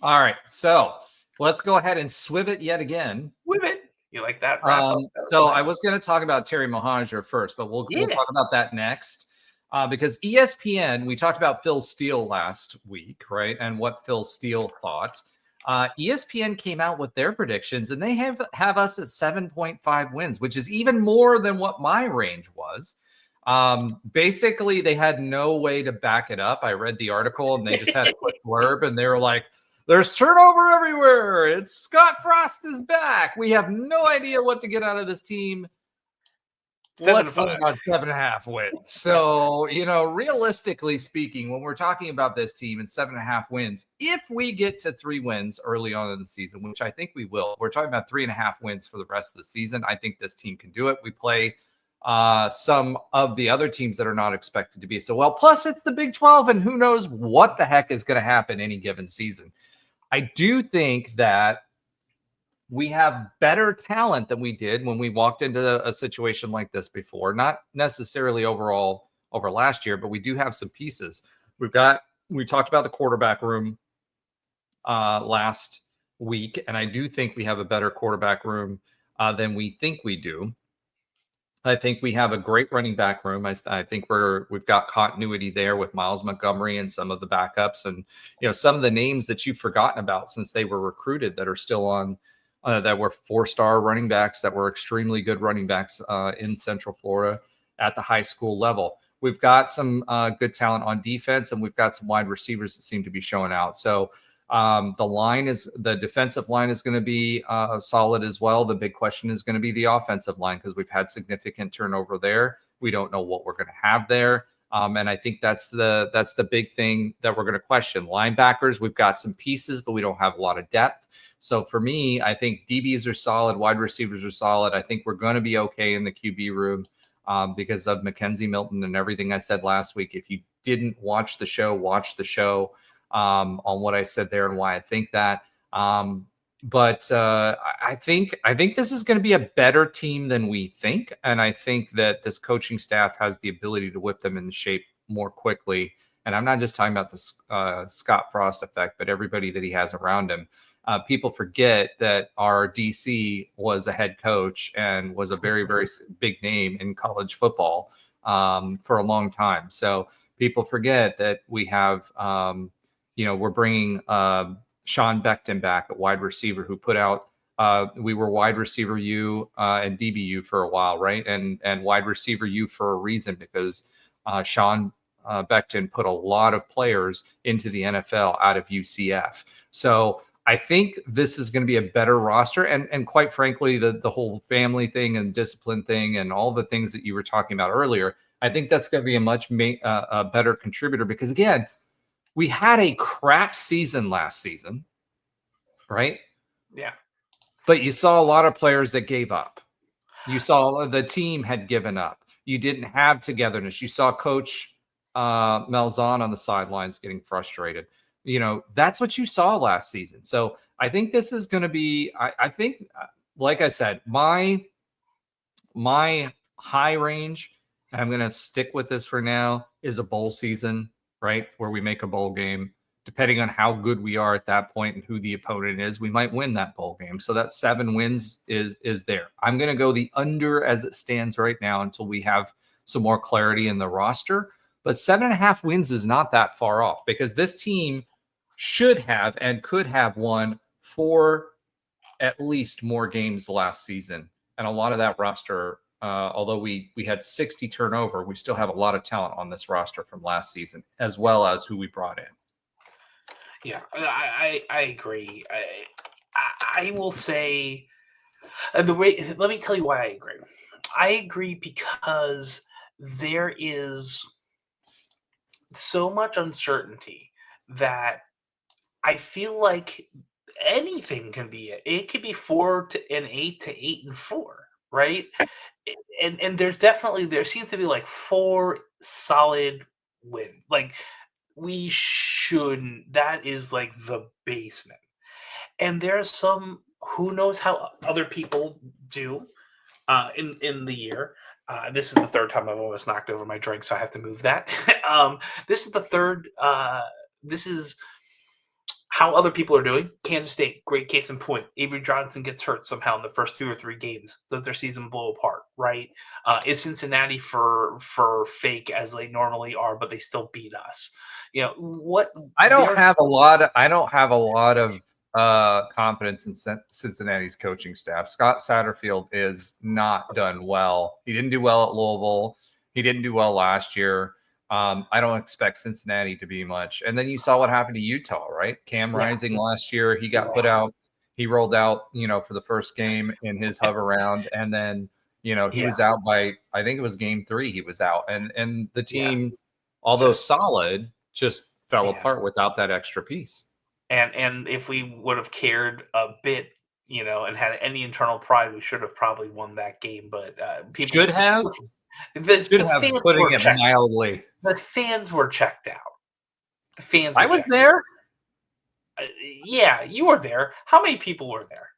All right. So let's go ahead and swiv it yet again. With it. You like that? So I was going to talk about Terry Mohajir first, but we'll talk about that next. Because ESPN, we talked about Phil Steele last week, right? And what Phil Steele thought. ESPN came out with their predictions, and they have us at 7.5 wins, which is even more than what my range was. Basically, they had no way to back it up. I read the article, and they just had a quick blurb, and they were like, there's turnover everywhere. It's Scottfrost is back. We have no idea what to get out of this team. Let's land on 7.5 wins. So, realistically speaking, when we're talking about this team and 7.5 wins, if we get to 3 wins early on in the season, which I think we will, we're talking about 3.5 wins for the rest of the season. I think this team can do it. We play some of the other teams that are not expected to be so well. Plus, it's the Big 12, and who knows what the heck is going to happen any given season. I do think that we have better talent than we did when we walked into a situation like this before. Not necessarily overall over last year, but we do have some pieces. We talked about the quarterback room last week, and I do think we have a better quarterback room than we think we do. I think we have a great running back room. I think we've got continuity there with Miles Montgomery and some of the backups, and some of the names that you've forgotten about since they were recruited that are still on. That were 4-star running backs, that were extremely good running backs in Central Florida at the high school level. We've got some good talent on defense, and we've got some wide receivers that seem to be showing out. So the defensive line is going to be solid as well. The big question is going to be the offensive line, because we've had significant turnover there. We don't know what we're going to have there. And I think that's the big thing that we're going to question. Linebackers, we've got some pieces, but we don't have a lot of depth. So for me, I think DBs are solid, wide receivers are solid. I think we're going to be okay in the QB room because of Mackenzie Milton and everything I said last week. If you didn't watch the show, watch the show on what I said there and why I think that. But I think this is going to be a better team than we think. And I think that this coaching staff has the ability to whip them into shape more quickly. And I'm not just talking about the Scottfrost effect, but everybody that he has around him. People forget that our DC was a head coach and was a very, very big name in college football for a long time. So people forget that we have, we're bringing Sean Beckton back at wide receiver, who put out, we were wide receiver U and DBU for a while, right? And wide receiver U for a reason, because Sean Beckton put a lot of players into the NFL out of UCF. So I think this is going to be a better roster. And quite frankly, the whole family thing and discipline thing and all the things that you were talking about earlier, I think that's going to be a much a better contributor because, again, we had a crap season last season, right? Yeah. But you saw a lot of players that gave up. You saw the team had given up. You didn't have togetherness. You saw Coach Malzahn on the sidelines getting frustrated. That's what you saw last season. So I think this is going to be, I think, like I said, my high range, and I'm going to stick with this for now, is a bowl season, right? Where we make a bowl game. Depending on how good we are at that point and who the opponent is, we might win that bowl game. So that 7 wins is there. I'm going to go the under as it stands right now until we have some more clarity in the roster. But 7.5 wins is not that far off because this team should have and could have won 4 at least more games last season. And a lot of that roster, although we had 60 turnover, we still have a lot of talent on this roster from last season, as well as who we brought in. Yeah, I agree. I will say let me tell you why I agree. I agree because there is so much uncertainty that I feel like anything can be it. It could be 4-8 to 8-4, right? And there seems to be like 4 solid wins. Like we shouldn't. That is like the basement. And there's some who knows how other people do in the year. This is the third time I've almost knocked over my drink, so I have to move that. This is the third. This is how other people are doing. Kansas State, great case in point. Avery Johnson gets hurt somehow in the first 2 or 3 games. Does their season blow apart, right? Is Cincinnati for fake as they normally are, but they still beat us? What? I don't have a lot of confidence in Cincinnati's coaching staff. Scott Satterfield is not done well. He didn't do well at Louisville. He didn't do well last year. I don't expect Cincinnati to be much. And then you saw what happened to Utah, right? Cam Rising last year, he got put out. He rolled out, for the first game in his hover round. And then, he was out by, I think it was game 3, he was out. And the team, although solid, just fell apart without that extra piece. And if we would have cared a bit, and had any internal pride, we should have probably won that game. But people should have. The putting it mildly. The fans were checked out. The fans. I was there. Yeah, you were there. How many people were there?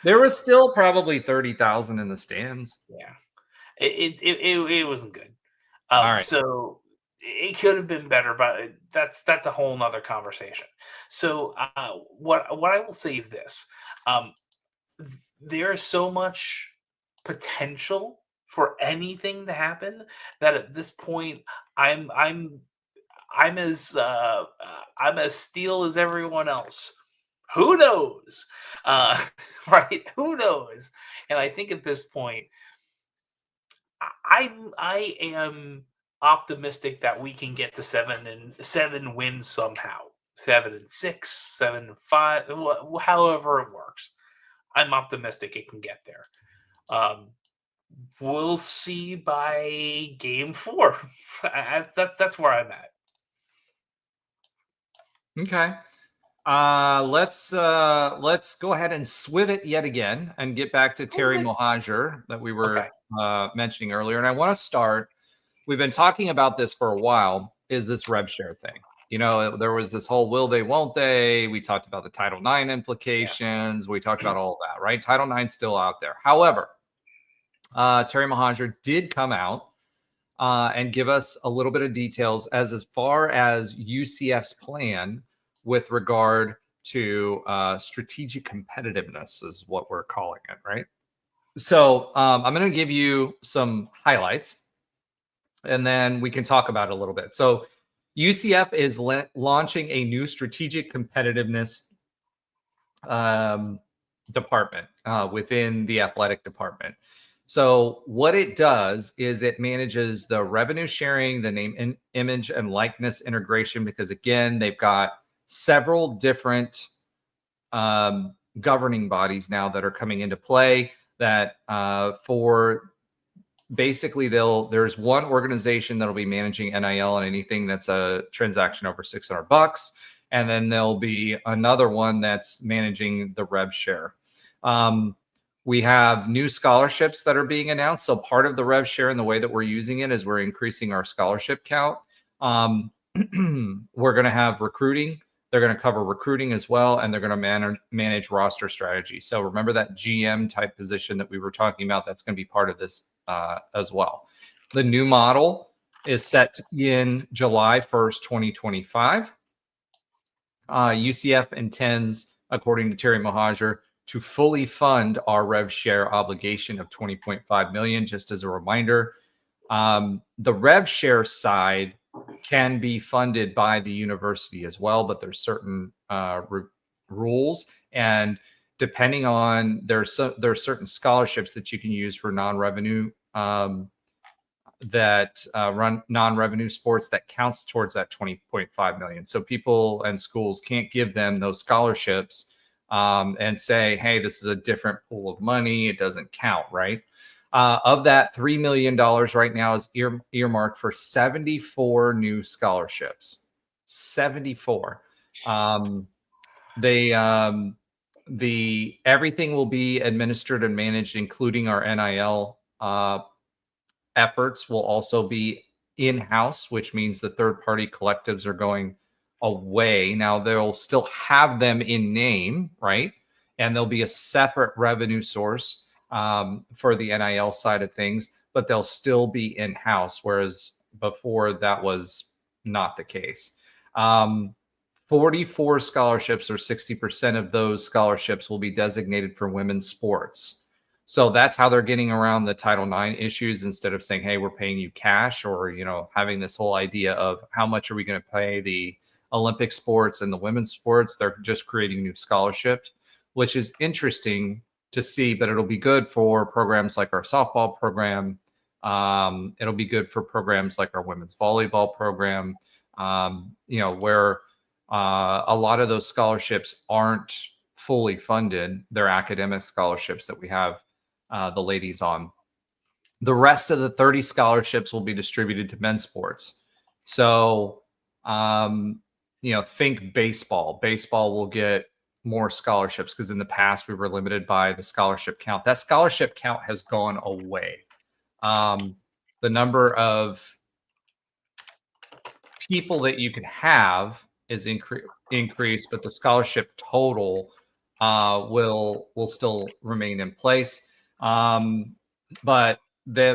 There was still probably 30,000 in the stands. Yeah, it wasn't good. All right. So it could have been better, but that's a whole nother conversation. So what I will say is this: there's so much potential for anything to happen that at this point I'm as steel as everyone else. Who knows? Right? Who knows? And I think at this point, I am optimistic that we can get to 7 wins somehow. 7-6, 7-5, however it works. I'm optimistic it can get there. We'll see by game 4. That's where I'm at. Okay. Let's go ahead and swiv it yet again and get back to Terry Mohajir that we were mentioning earlier. And I want to start. We've been talking about this for a while. Is this Rev Share thing? There was this whole will they, won't they? We talked about the Title IX implications. We talked about all of that, right? Title IX still out there. However, Terry Mohajir did come out and give us a little bit of details as far as UCF's plan with regard to strategic competitiveness is what we're calling it, right? So I'm going to give you some highlights, and then we can talk about it a little bit. So UCF is launching a new strategic competitiveness department within the athletic department. So what it does is it manages the revenue sharing, the name, image, and likeness integration, because again, they've got several different governing bodies now that are coming into play that for basically there's one organization that'll be managing NIL and anything that's a transaction over $600, and then there'll be another one that's managing the rev share. We have new scholarships that are being announced. So part of the rev share and the way that we're using it is we're increasing our scholarship count. We're going to have recruiting. They're going to cover recruiting as well, and they're going to manage roster strategy. So remember that GM type position that we were talking about, that's going to be part of this as well. The new model is set in July 1st, 2025. UCF intends, according to Terry Mohajir, to fully fund our rev share obligation of $20.5 million. Just as a reminder, the rev share side can be funded by the university as well, but there's certain rules, and depending on there are certain scholarships that you can use for non-revenue run non-revenue sports that counts towards that $20.5 million. So people and schools can't give them those scholarships and say, hey, this is a different pool of money. It doesn't count, right? Of that, $3 million right now is earmarked for 74 new scholarships. 74. Everything will be administered and managed, including our NIL efforts will also be in-house, which means the third-party collectives are going away. Now, they'll still have them in name, right? And there'll be a separate revenue source for the NIL side of things, but they'll still be in-house, whereas before that was not the case. 44 scholarships, or 60% of those scholarships, will be designated for women's sports. So that's how they're getting around the Title IX issues, instead of saying, hey, we're paying you cash, or, having this whole idea of how much are we going to pay the Olympic sports and the women's sports. They're just creating new scholarships, which is interesting to see, but it'll be good for programs like our softball program. It'll be good for programs like our women's volleyball program, where a lot of those scholarships aren't fully funded. They're academic scholarships that we have the ladies on. The rest of the 30 scholarships will be distributed to men's sports. So, think baseball. Baseball will get more scholarships because in the past we were limited by the scholarship count. That scholarship count has gone away. The number of people that you can have is increased, but the scholarship total will still remain in place. But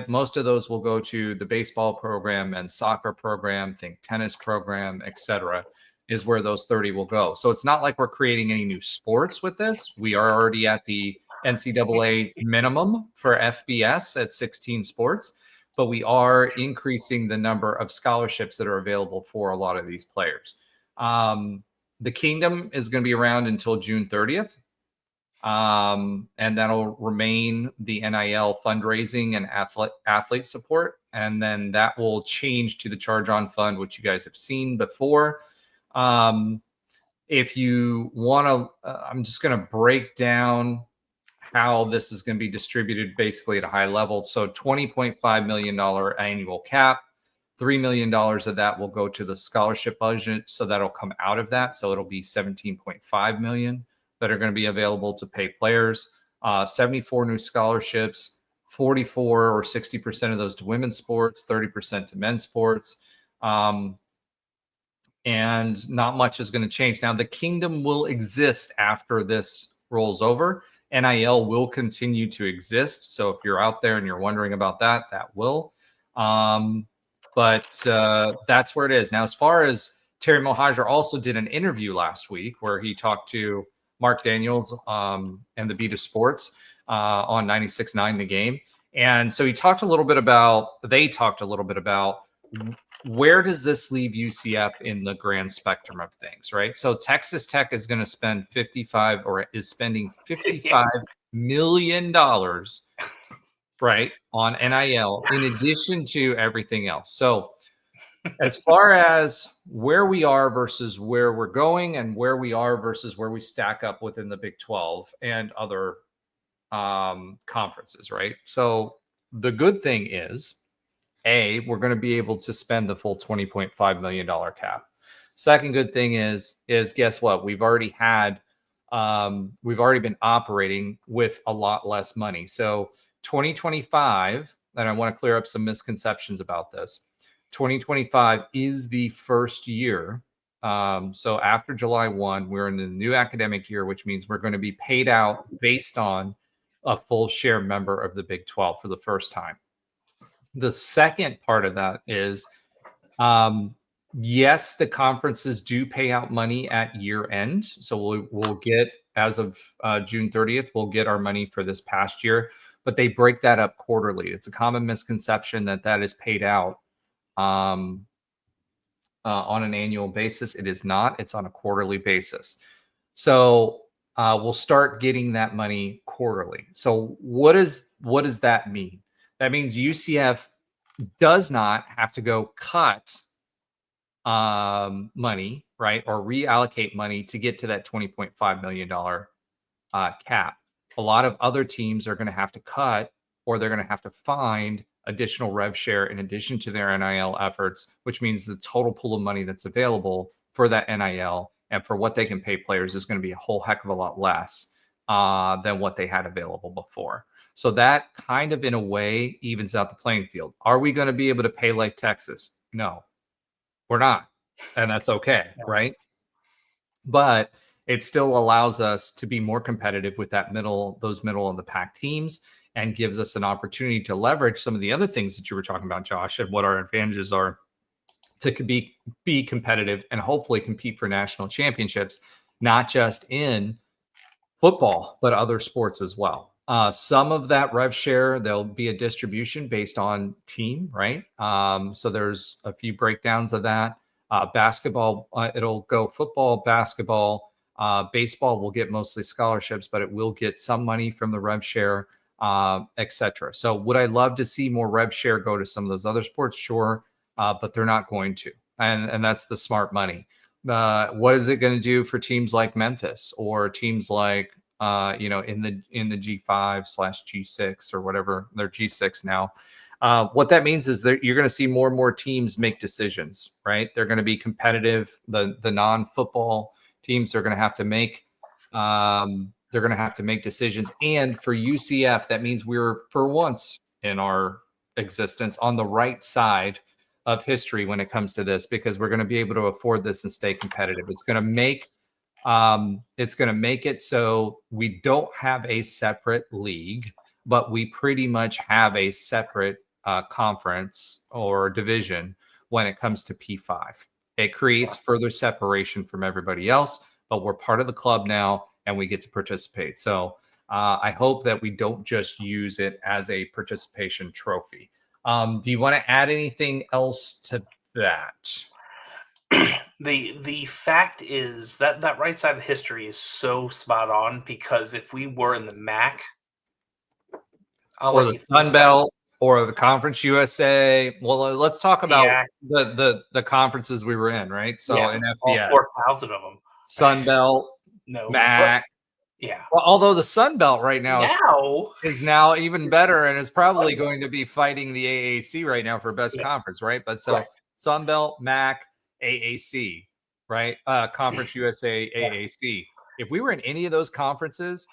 most of those will go to the baseball program and soccer program, think tennis program, etc., is where those 30 will go. So it's not like we're creating any new sports with this. We are already at the NCAA minimum for FBS at 16 sports, but we are increasing the number of scholarships that are available for a lot of these players. The Kingdom is going to be around until June 30th. And that'll remain the NIL fundraising and athlete support. And then that will change to the Charge On Fund, which you guys have seen before. If you want to, I'm just going to break down how this is going to be distributed basically at a high level. So $20.5 million annual cap. $3 million of that will go to the scholarship budget. So that'll come out of that. So it'll be $17.5 million that are going to be available to pay players. 74 new scholarships, 44 or 60% of those to women's sports, 30% to men's sports. And not much is going to change. Now, the Kingdom will exist after this rolls over. NIL will continue to exist. So if you're out there and you're wondering about that, that will. But that's where it is. Now, as far as Terry Mohajir also did an interview last week where he talked to Mark Daniels and the Beat of Sports on 96.9 The Game. And so they talked a little bit about where does this leave UCF in the grand spectrum of things, right? So Texas Tech is going to spend spending $55 million, right, on NIL in addition to everything else. So As far as where we are versus where we're going and where we are versus where we stack up within the Big 12 and other conferences, right? So the good thing is, we're going to be able to spend the full $20.5 million cap. Second good thing is guess what? We've already been operating with a lot less money. So 2025, and I want to clear up some misconceptions about this. 2025 is the first year. So after July 1, we're in the new academic year, which means we're going to be paid out based on a full share member of the Big 12 for the first time. The second part of that is, yes, the conferences do pay out money at year end. So we'll get, as of June 30th, we'll get our money for this past year, but they break that up quarterly. It's a common misconception that is paid out on an annual basis. It is not. It's on a quarterly basis. So we'll start getting that money quarterly. So what does that mean? That means UCF does not have to go cut money, right, or reallocate money to get to that $20.5 million cap. A lot of other teams are going to have to cut, or they're going to have to find additional rev share in addition to their NIL efforts, which means the total pool of money that's available for that NIL and for what they can pay players is going to be a whole heck of a lot less than what they had available before. So that kind of, in a way, evens out the playing field. Are we going to be able to pay like Texas? No, we're not. And that's okay, right? But it still allows us to be more competitive with those middle of the pack teams, and gives us an opportunity to leverage some of the other things that you were talking about, Josh, and what our advantages are to be competitive and hopefully compete for national championships, not just in football, but other sports as well. Some of that rev share, there'll be a distribution based on team, right? So there's a few breakdowns of that. Basketball, it'll go football, basketball, baseball will get mostly scholarships, but it will get some money from the rev share, etc. So would I love to see more rev share go to some of those other sports? Sure, but they're not going to, and that's the smart money. What is it going to do for teams like Memphis or teams like in the G5/G6 or whatever, they're G6 now? What that means is that you're going to see more and more teams make decisions, right? They're going to be competitive. The non-football teams are going to have to make decisions. And for UCF, that means we're, for once in our existence, on the right side of history when it comes to this, because we're going to be able to afford this and stay competitive. It's going to make it so we don't have a separate league, but we pretty much have a separate conference or division when it comes to P5. It creates further separation from everybody else, but we're part of the club now and we get to participate. So I hope that we don't just use it as a participation trophy. Do you want to add anything else to that? The fact is that right side of history is so spot on, because if we were in the MAC, or the Sun Belt, or the Conference USA, well, let's talk about the conferences we were in, right? So in FBS, all 4,000 of them, Sun Belt, MAC. Yeah. Well, although the Sun Belt right now is now even better, and is probably going to be fighting the AAC right now for best conference, right? But so Sun Belt, MAC, AAC, right? Conference USA, AAC. If we were in any of those conferences,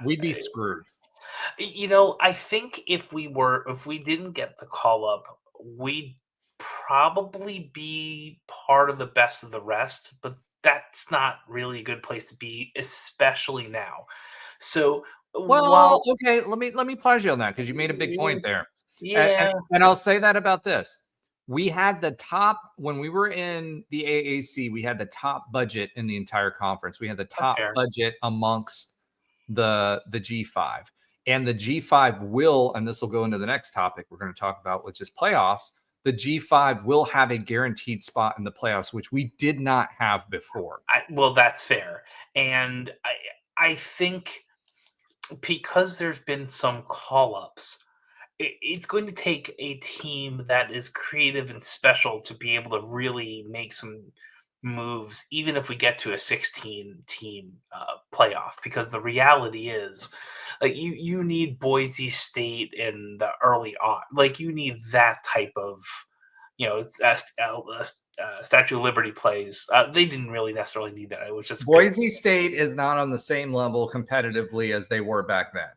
we'd be screwed. I think if we didn't get the call up, we'd probably be part of the best of the rest, but that's not really a good place to be, especially now. So, okay, let me pause you on that, because you made a big point there. Yeah. And I'll say that about this. We had the top, when we were in the AAC, we had the top budget in the entire conference. We had the top budget amongst the G5. And the G5 will, and this will go into the next topic we're going to talk about, which is playoffs. The G5 will have a guaranteed spot in the playoffs, which we did not have before. Well, that's fair. And I think because there's been some call-ups, it's going to take a team that is creative and special to be able to really make some moves, even if we get to a 16-team playoff. Because the reality is, like you need Boise State in the early on, like you need that type of, Statue of Liberty plays. They didn't really necessarily need that. It was just Boise State is not on the same level competitively as they were back then.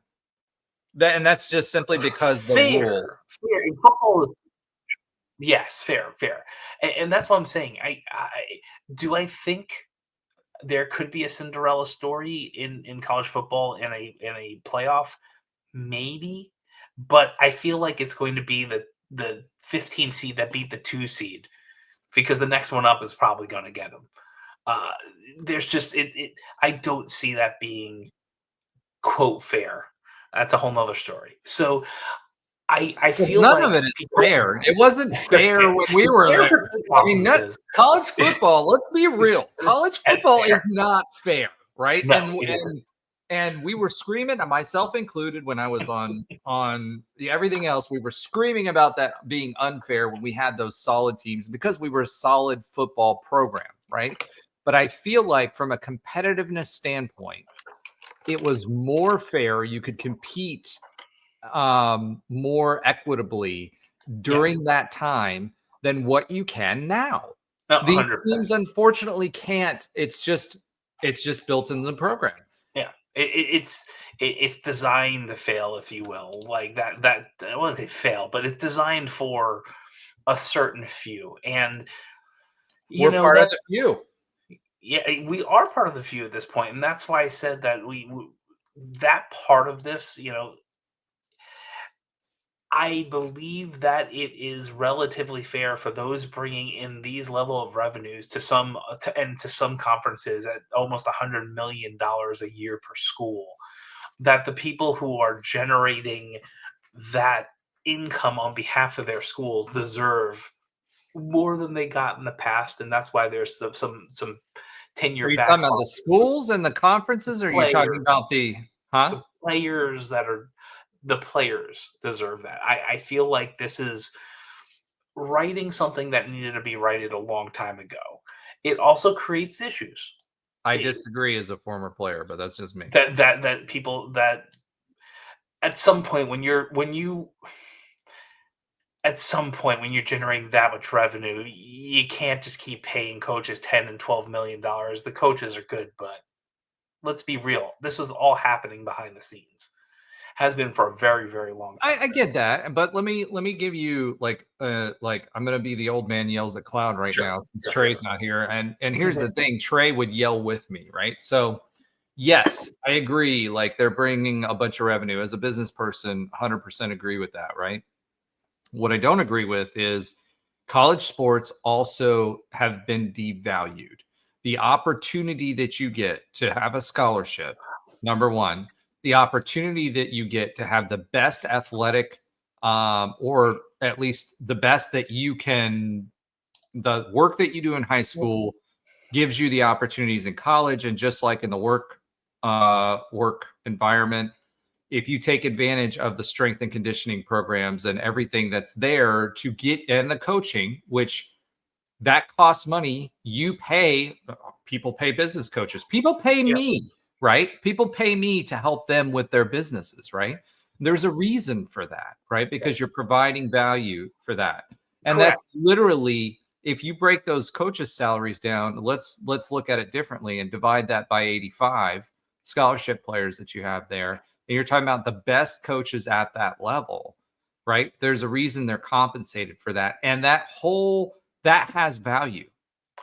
And that's just simply because the rules. Fair. In football, yes, fair. And that's what I'm saying. I think there could be a Cinderella story in college football in a playoff, maybe, but I feel like it's going to be the 15 seed that beat the 2 seed, because the next one up is probably going to get them. There's just I don't see that being quote fair. That's a whole nother story. So I feel none like of it is fair. It wasn't fair when we were there. I mean, college football. Let's be real. College football is not fair, right? No, and we were screaming, and myself included, when I was on the everything else. We were screaming about that being unfair when we had those solid teams, because we were a solid football program, right? But I feel like from a competitiveness standpoint, it was more fair. You could compete more equitably during that time than what you can now. These 100%. teams unfortunately can't. It's just built into the program. Yeah, it's designed to fail, if you will. Like that I wouldn't say fail, but it's designed for a certain few. And we're part of the few. Yeah, we are part of the few at this point, and that's why I said that we that part of this, I believe that it is relatively fair for those bringing in these level of revenues to some conferences at almost $100 million a year per school, that the people who are generating that income on behalf of their schools deserve more than they got in the past, and that's why there's some tenure. Are you talking about the schools and the conferences, or are you talking about the players that are? The players deserve that. I feel like this is writing something that needed to be righted a long time ago. It also creates issues. I disagree as a former player, but that's just me. That people that at some point when you're generating that much revenue, you can't just keep paying coaches $10 and $12 million. The coaches are good, but let's be real. This was all happening behind the scenes. Has been for a very, very long time. I get that, but let me give you like I'm gonna be the old man yells at cloud right now, since Trey's not here. And here's the thing: Trey would yell with me, right? So yes, I agree. Like, they're bringing a bunch of revenue. As a business person, 100% agree with that, right? What I don't agree with is college sports also have been devalued. The opportunity that you get to have a scholarship, number one. The opportunity that you get to have the best athletic, or at least the best that you can, the work that you do in high school gives you the opportunities in college. And just like in the work environment, if you take advantage of the strength and conditioning programs and everything that's there to get, and the coaching, which that costs money, people pay business coaches, people pay me. Right? People pay me to help them with their businesses, right? There's a reason for that, right? Because you're providing value for that. And that's literally, if you break those coaches' salaries down, let's look at it differently and divide that by 85 scholarship players that you have there. And you're talking about the best coaches at that level, right? There's a reason they're compensated for that. And that has value.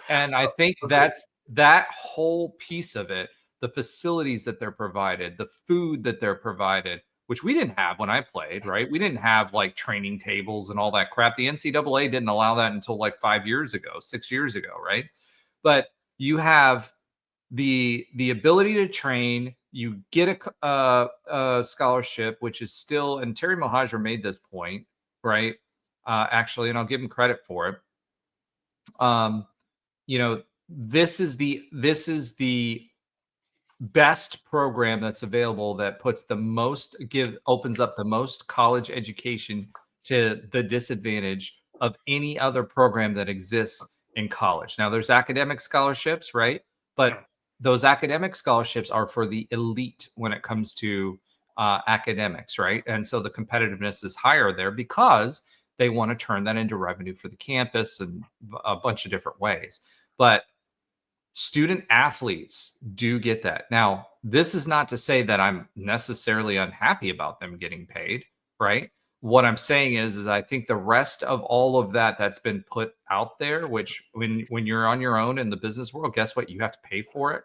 And I think that's that whole piece of it. The facilities that they're provided, the food that they're provided, which we didn't have when I played, right? We didn't have like training tables and all that crap. The NCAA didn't allow that until like 6 years ago, right? But you have the ability to train. You get a scholarship, which is still, and Terry Mohajir made this point, right? Actually, and I'll give him credit for it. This is the best program that's available that puts the most opens up the most college education to the disadvantage of any other program that exists in college. Now there's academic scholarships, right? But those academic scholarships are for the elite when it comes to academics, right? And so the competitiveness is higher there because they want to turn that into revenue for the campus and a bunch of different ways. But student athletes do get that. Now, this is not to say that I'm necessarily unhappy about them getting paid, right? What I'm saying is I think the rest of all of that that's been put out there, which when you're on your own in the business world, guess what? You have to pay for it.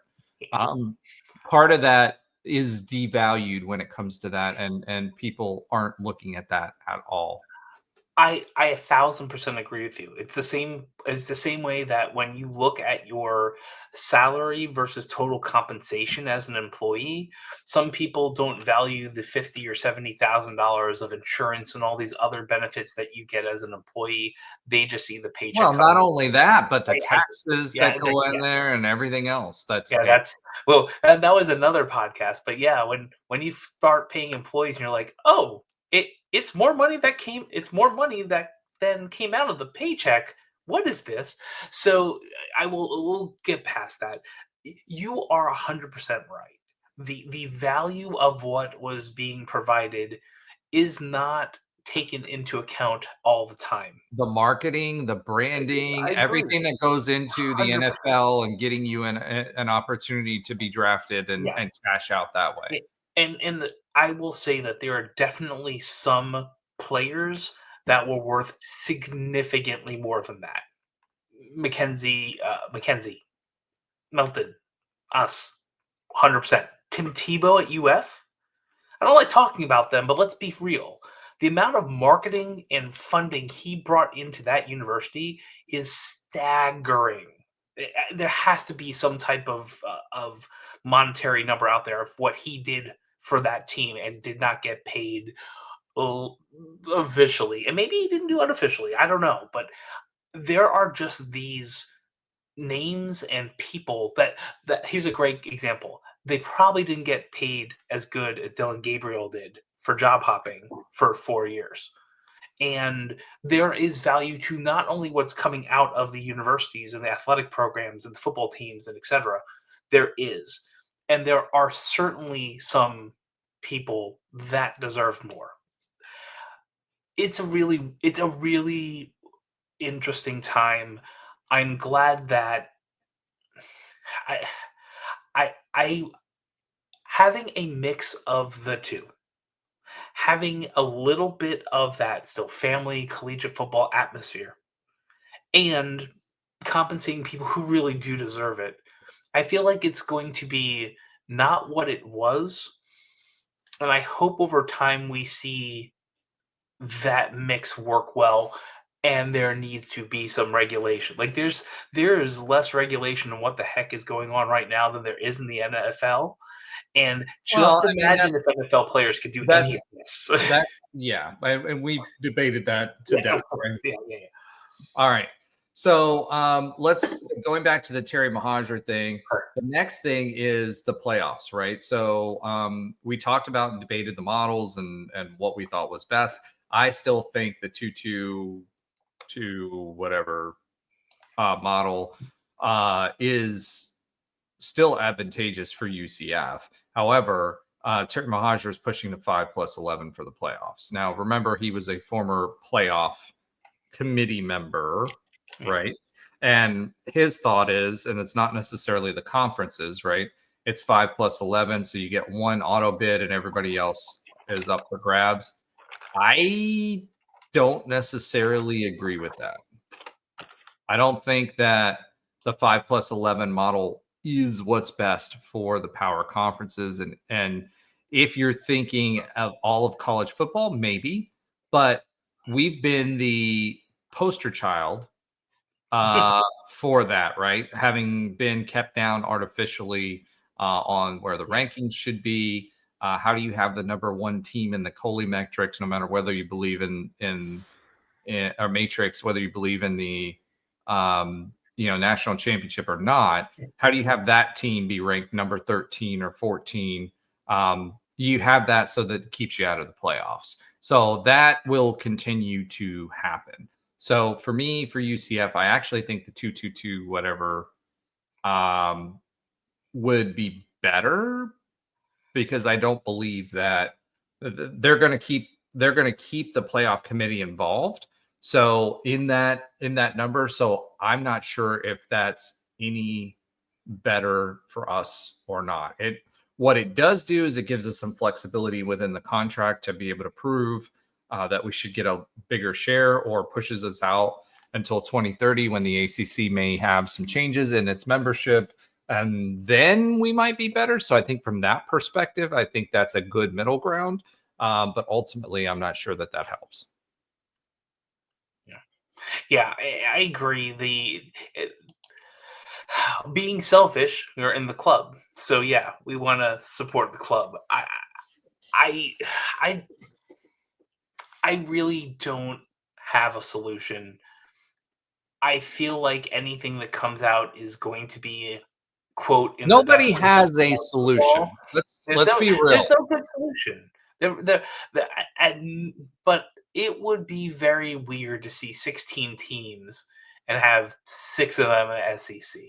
Part of that is devalued when it comes to that, and people aren't looking at that at all. I 1,000% agree with you. It's the same way that when you look at your salary versus total compensation as an employee, some people don't value the $50,000 or $70,000 of insurance and all these other benefits that you get as an employee. They just see the paycheck. Well, not only that, but the taxes Yeah, that go in there and everything else that's yeah, paid. that's and that was another podcast. But yeah, when you start paying employees and you're like, oh, it's more money that came than came out of the paycheck. What is this? So we'll get past that. You are 100% right. The value of what was being provided is not taken into account all the time. The marketing, the branding, I agree. everything that goes into the 100%. NFL and getting you an opportunity to be drafted and cash out that way. And I will say that there are definitely some players that were worth significantly more than that. Mackenzie, Melton, us, 100%. Tim Tebow at UF. I don't like talking about them, but let's be real. The amount of marketing and funding he brought into that university is staggering. There has to be some type of monetary number out there of what he did for that team and did not get paid officially. And maybe he didn't do unofficially. I don't know. But there are just these names and people that here's a great example. They probably didn't get paid as good as Dylan Gabriel did for job hopping for 4 years. And there is value to not only what's coming out of the universities and the athletic programs and the football teams and etc. There is. And there are certainly some people that deserve more. It's a really interesting time. I'm glad that I having a mix of the two, having a little bit of that still family collegiate football atmosphere and compensating people who really do deserve it. I feel like it's going to be not what it was. And I hope over time we see that mix work well. And there needs to be some regulation. Like there is less regulation on what the heck is going on right now than there is in the NFL. And just imagine if NFL players could do any of this. And we've debated that to death. Right? Yeah. All right. So let's going back to the Terry Mohajir thing. The next thing is the playoffs, right? So we talked about and debated the models and what we thought was best. I still think the 2-2 whatever model is still advantageous for UCF. However, Terry Mohajir is pushing the 5+11 for the playoffs. Now, remember, he was a former playoff committee member, right? And his thought is, and it's not necessarily the conferences, right? It's 5+11, so you get one auto bid and everybody else is up for grabs. I don't necessarily agree with that. I don't think that the 5+11 model is what's best for the power conferences. And if you're thinking of all of college football, maybe, but we've been the poster child for that, right? Having been kept down artificially on where the rankings should be. How do you have the number one team in the Coley metrics, no matter whether you believe in or matrix, whether you believe in the national championship or not, how do you have that team be ranked number 13 or 14? You have that so that it keeps you out of the playoffs. So that will continue to happen. So for me, for UCF, I actually think the 2-2-2 whatever would be better, because I don't believe that they're going to keep the playoff committee involved. So in that number, so I'm not sure if that's any better for us or not. What it does do is it gives us some flexibility within the contract to be able to prove that we should get a bigger share, or pushes us out until 2030 when the ACC may have some changes in its membership, and then we might be better. So I think from that perspective, I think that's a good middle ground. But ultimately, I'm not sure that helps. Yeah, I agree. Being selfish, we're in the club, so yeah, we want to support the club. I really don't have a solution. I feel like anything that comes out is going to be, quote, in the Nobody best interest has a of solution. football. Let's be real. There's no good solution. But it would be very weird to see 16 teams and have 6 of them at SEC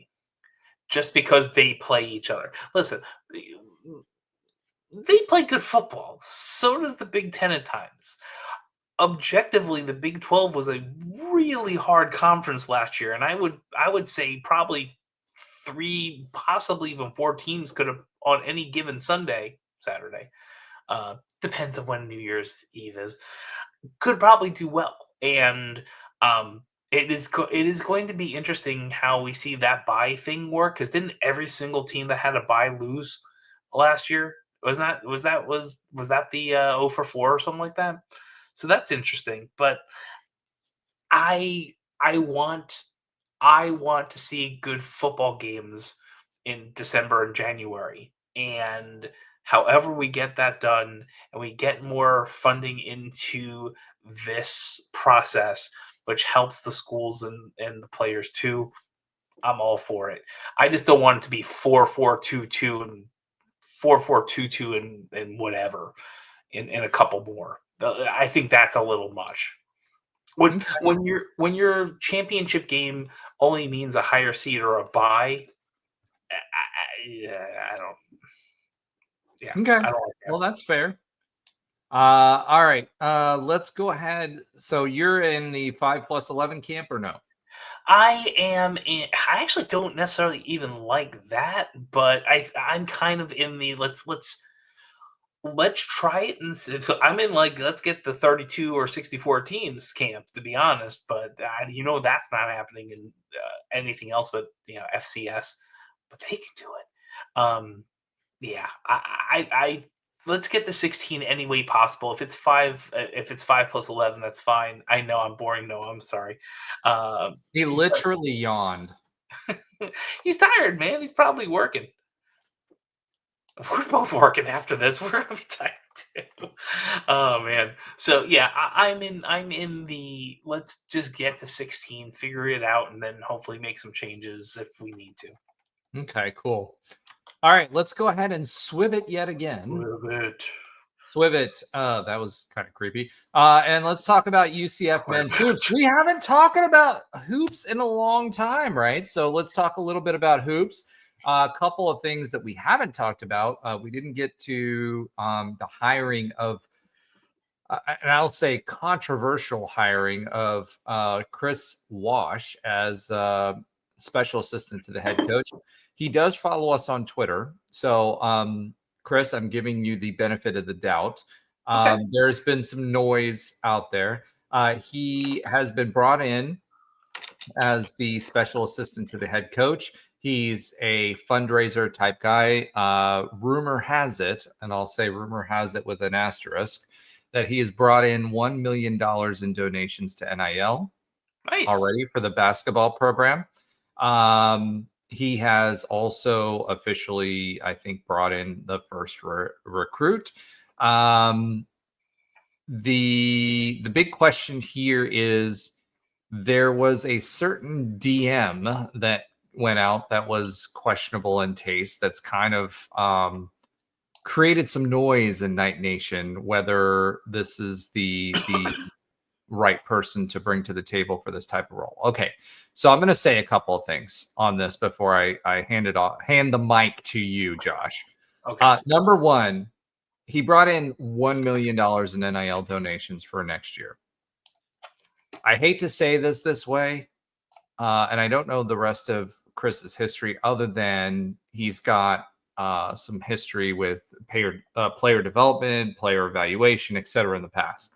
just because they play each other. Listen, they play good football. So does the Big Ten at times. Objectively, the Big 12 was a really hard conference last year, and I would say probably 3, possibly even 4 teams could have on any given Saturday, depends on when New Year's Eve is, could probably do well. And it is going to be interesting how we see that bye thing work, because didn't every single team that had a bye lose last year? Was that the 0 for 4 or something like that? So that's interesting. But I want to see good football games in December and January. And however we get that done and we get more funding into this process, which helps the schools and the players too, I'm all for it. I just don't want it to be 4-4-2-2 and 4-4-2-2 and whatever in a couple more. I think that's a little much. When your championship game only means a higher seed or a bye, I don't. Yeah. Okay. I don't like that. Well, that's fair. All right. Let's go ahead. So you're in the 5+11 camp or no? I actually don't necessarily even like that, but I'm kind of in the let's try it. And so I'm in let's get the 32 or 64 teams camp, to be honest. But that's not happening in anything else but FCS. But they can do it. Yeah, I let's get to 16 any way possible. If it's 5+11, that's fine. I know I'm boring. No, I'm sorry. He literally yawned. He's tired, man. He's probably working. We're both working after this. We're gonna be tired too. Oh man. So yeah, I'm in the let's just get to 16, figure it out, and then hopefully make some changes if we need to. Okay, cool. All right, let's go ahead and swiv it yet again. Swiv it. That was kind of creepy. And let's talk about UCF men's hoops. We haven't talked about hoops in a long time, right? So let's talk a little bit about hoops. A couple of things that we haven't talked about. We didn't get to the hiring of, and I'll say controversial hiring of Chris Wash as special assistant to the head coach. He does follow us on Twitter. So, Chris, I'm giving you the benefit of the doubt. Okay. There's been some noise out there. He has been brought in as the special assistant to the head coach. He's a fundraiser type guy. Rumor has it, and I'll say rumor has it with an asterisk, that he has brought in $1 million in donations to NIL already for the basketball program. He has also officially, I think, brought in the first recruit. The big question here is, there was a certain DM that went out that was questionable in taste. That's kind of created some noise in Knight Nation. Whether this is the right person to bring to the table for this type of role. Okay, so I'm going to say a couple of things on this before I hand the mic to you, Josh. Okay. Number one, he brought in $1 million in NIL donations for next year. I hate to say this way, and I don't know the rest of Chris's history other than he's got some history with player development, player evaluation, etc. in the past.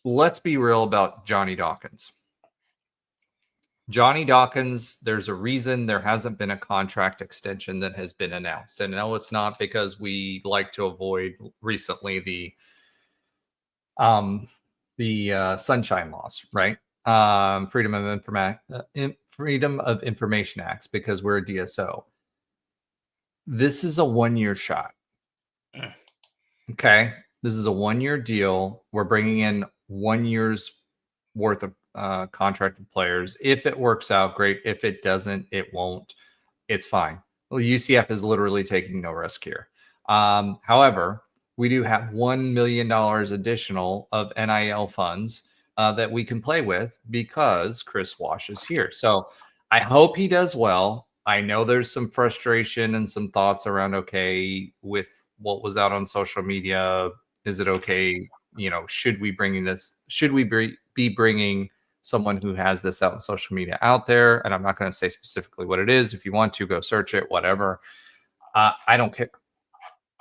Let's be real about Johnny Dawkins. Johnny Dawkins, there's a reason there hasn't been a contract extension that has been announced. And no, it's not because we like to avoid recently the Sunshine Laws, right? Freedom of Information Acts, because we're a DSO. This is a 1-year shot. Okay. This is a 1-year deal. We're bringing in 1 year's worth of contracted players. If it works out, great. If it doesn't, it won't. It's fine. Well, UCF is literally taking no risk here. However, we do have $1 million additional of NIL funds that we can play with because Chris Wash is here. So I hope he does well. I know there's some frustration and some thoughts around, okay, with what was out on social media, is it okay? You know, should we be bringing someone who has this out on social media out there? And I'm not going to say specifically what it is. If you want to, go search it, whatever. I don't care.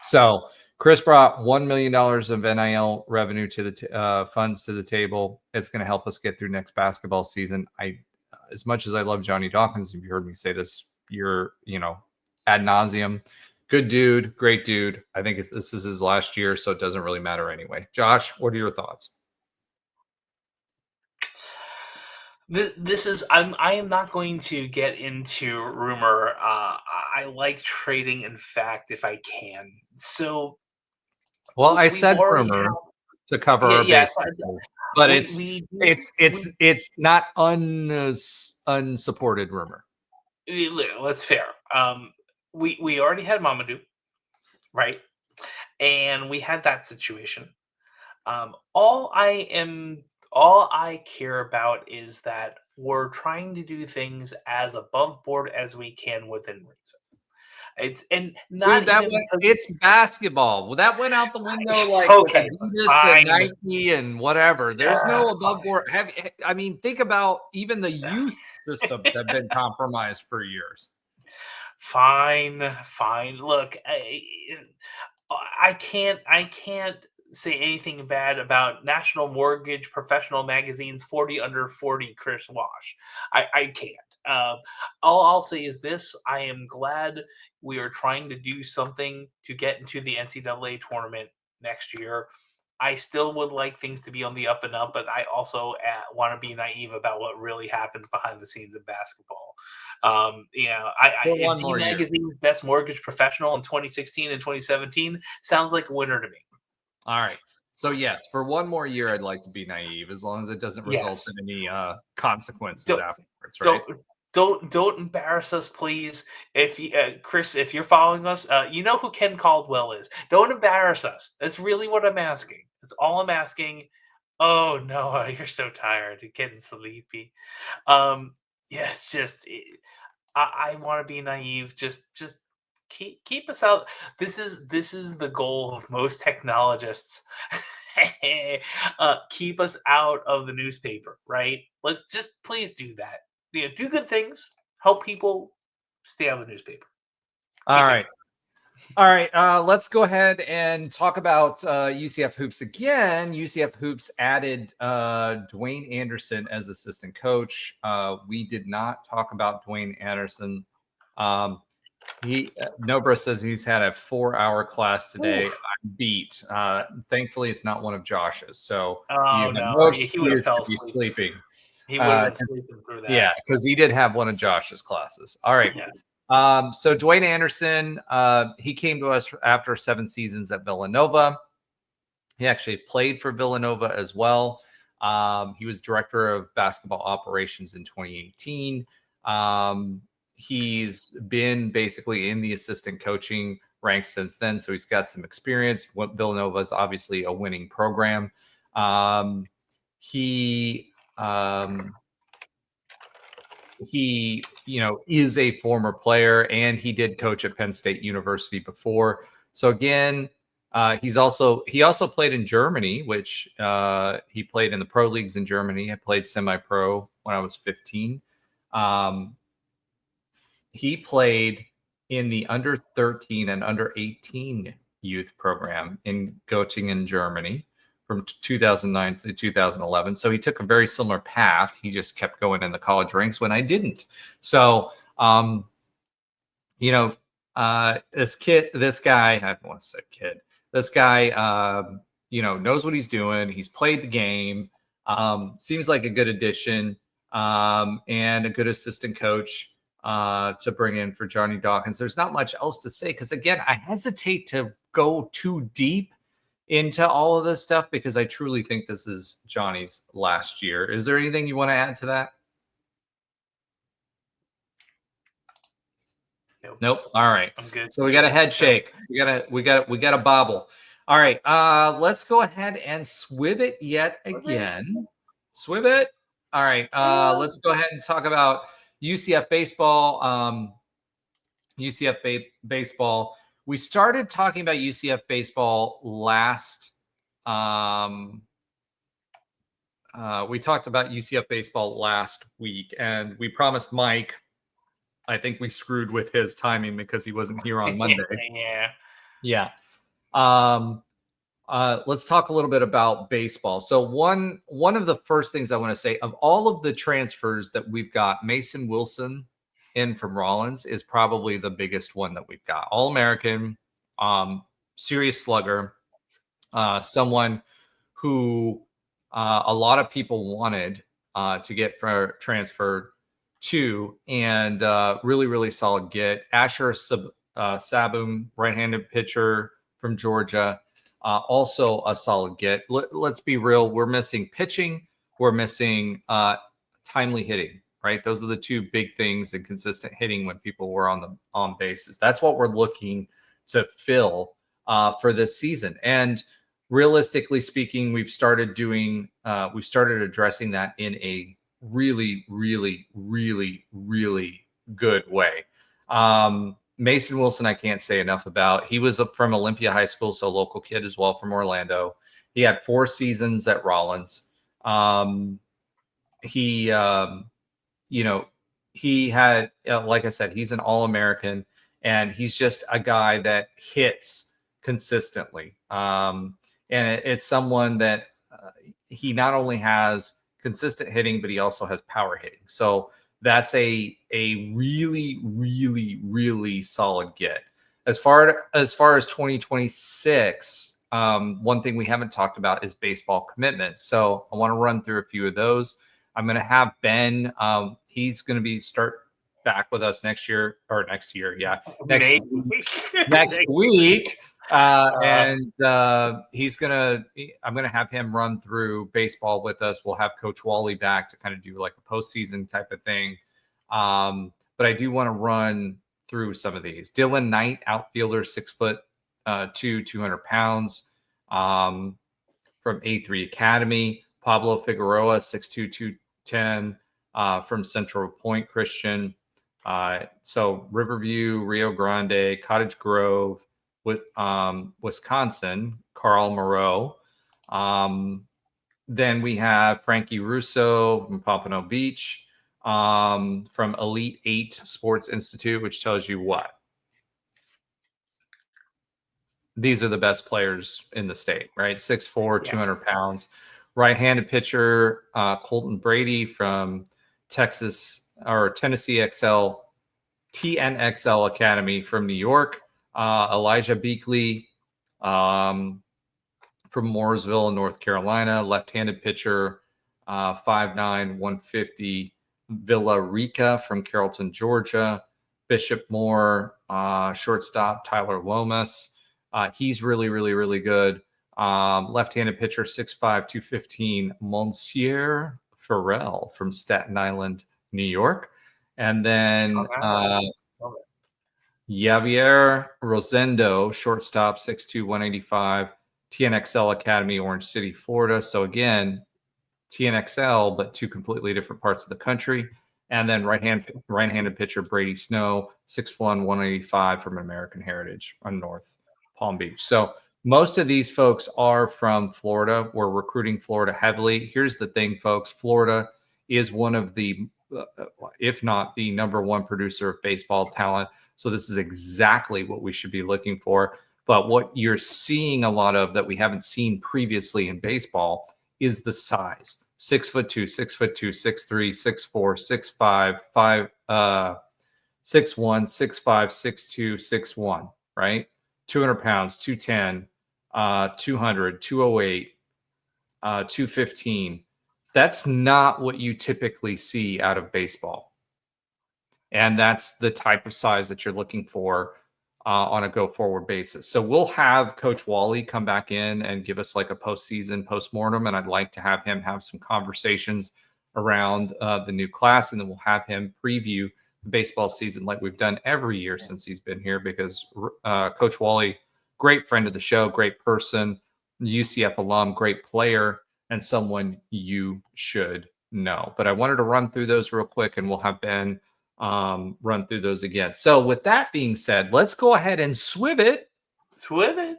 So Chris brought $1 million of NIL revenue to the funds to the table. It's going to help us get through next basketball season. As much as I love Johnny Dawkins, if you heard me say this, ad nauseum. Good dude, great dude. I think this is his last year, so it doesn't really matter anyway. Josh, what are your thoughts? I am not going to get into rumor. I like trading in fact if I can. So, well, I said rumor to cover our bases, but it's not unsupported rumor. That's fair. We already had Mamadou, right? And we had that situation. All I care about is that we're trying to do things as above board as we can within reason. It's basketball. Well, that went out the window with Adidas and Nike and whatever. There's no above board. Think about even the youth systems have been compromised for years. Fine. Look, I can't say anything bad about National Mortgage Professional Magazine's 40 Under 40 Chris Wash. I can't. All I'll say is this: I am glad we are trying to do something to get into the NCAA tournament next year. I still would like things to be on the up and up, but I also want to be naive about what really happens behind the scenes of basketball. D Magazine's Best Mortgage Professional in 2016 and 2017 sounds like a winner to me. All right. So yes, for one more year, I'd like to be naive, as long as it doesn't result in any consequences afterwards. Right? Don't embarrass us, please. If Chris, if you're following us, you know who Ken Caldwell is. Don't embarrass us. That's really what I'm asking. That's all I'm asking. Oh no, you're so tired. You're getting sleepy. It's just I want to be naive. Just keep us out. This is the goal of most technologists. Keep us out of the newspaper, right? Let's just please do that. Do good things. Help people stay out of the newspaper. All right. Let's go ahead and talk about UCF Hoops again. UCF Hoops added Dwayne Anderson as assistant coach. We did not talk about Dwayne Anderson. Nobra says he's had a 4-hour class today. I'm beat. Thankfully, it's not one of Josh's. So he would have fell asleep. Sleeping. He would have been sleeping through that. Yeah, because he did have one of Josh's classes. All right. Yeah. So Dwayne Anderson, he came to us after 7 seasons at Villanova. He actually played for Villanova as well. He was director of basketball operations in 2018. He's been basically in the assistant coaching ranks since then, so he's got some experience. Villanova is obviously a winning program. He is a former player, and he did coach at Penn State University before. So again, he also played in Germany, which he played in the pro leagues in Germany. I played semi-pro when I was 15. He played in the under 13 and under 18 youth program in Göttingen, Germany from 2009 to 2011. So he took a very similar path. He just kept going in the college ranks when I didn't. So, this guy, I don't want to say kid, this guy, knows what he's doing. He's played the game. Seems like a good addition and a good assistant coach to bring in for Johnny Dawkins. There's not much else to say because, again, I hesitate to go too deep into all of this stuff because I truly think this is Johnny's last year. Is there anything you want to add to that? Nope. All right. I'm good. So we got a head shake. We got a bobble. All right. Let's go ahead and swiv it yet again. Swiv it. All right. Let's go ahead and talk about UCF baseball. Baseball. We started talking about UCF baseball last. We talked about UCF baseball last week, and we promised Mike. I think we screwed with his timing because he wasn't here on Monday. Yeah. Let's talk a little bit about baseball. So one of the first things I want to say, of all of the transfers that we've got, Mason Wilson in from Rollins is probably the biggest one that we've got. All-American, serious slugger, someone who a lot of people wanted to get transferred to, and really, really solid get. Asher Sabum, right-handed pitcher from Georgia, also a solid get. Let's be real. We're missing pitching. We're missing timely hitting, right? Those are the two big things, and consistent hitting when people were on bases. That's what we're looking to fill for this season. And realistically speaking, we've started addressing that in a really, really, really, really good way. Mason Wilson, I can't say enough about. He was from Olympia High School, so local kid as well from Orlando. He had 4 seasons at Rollins. He had, like I said, he's an All-American, and he's just a guy that hits consistently. And it's someone that he not only has consistent hitting, but he also has power hitting. So that's a really, really, really solid get. As far as 2026, one thing we haven't talked about is baseball commitments. So I want to run through a few of those. I'm going to have Ben. He's going to start back with us next year. Yeah, next week. And I'm going to have him run through baseball with us. We'll have Coach Wally back to kind of do like a postseason type of thing. But I do want to run through some of these. Dylan Knight, outfielder, 6'2", 200 pounds, from A3 Academy. Pablo Figueroa, 6'2", 210, from Central Point Christian. So Riverview, Rio Grande, Cottage Grove, with Wisconsin, Carl Moreau. Then we have Frankie Russo from Pompano Beach, from Elite 8 Sports Institute, which tells you what? These are the best players in the state, right? 6'4", 200 pounds. Right-handed pitcher, Colton Brady from Tennessee XL, TNXL Academy from New York. Elijah Beakley from Mooresville, North Carolina, left-handed pitcher, 5'9", 150, Villa Rica from Carrollton, Georgia. Bishop Moore, shortstop, Tyler Lomas. He's really, really, really good. Left-handed pitcher, 6'5", 215, Monsieur Farrell from Staten Island, New York. And then Javier Rosendo, shortstop, 6'2", 185, TNXL Academy, Orange City, Florida. So again, TNXL, but two completely different parts of the country. And then right-handed pitcher Brady Snow, 6'1", 185 from American Heritage on North Palm Beach. So most of these folks are from Florida. We're recruiting Florida heavily. Here's the thing, folks. Florida is one of the, if not the number one producer of baseball talent. So this is exactly what we should be looking for. But what you're seeing a lot of that we haven't seen previously in baseball is the size. 6'2", 6'2", 6'3", 6'4", 6'5", 6'1", 6'5", 6'2", 6'1", right? 200 pounds, 210, 200, 208, 215. That's not what you typically see out of baseball. And that's the type of size that you're looking for on a go-forward basis. So we'll have Coach Wally come back in and give us like a postseason postmortem, and I'd like to have him have some conversations around the new class, and then we'll have him preview the baseball season like we've done every year since he's been here, because Coach Wally, great friend of the show, great person, UCF alum, great player, and someone you should know. But I wanted to run through those real quick, and we'll have Ben run through those again. So with that being said, let's go ahead and swiv it to a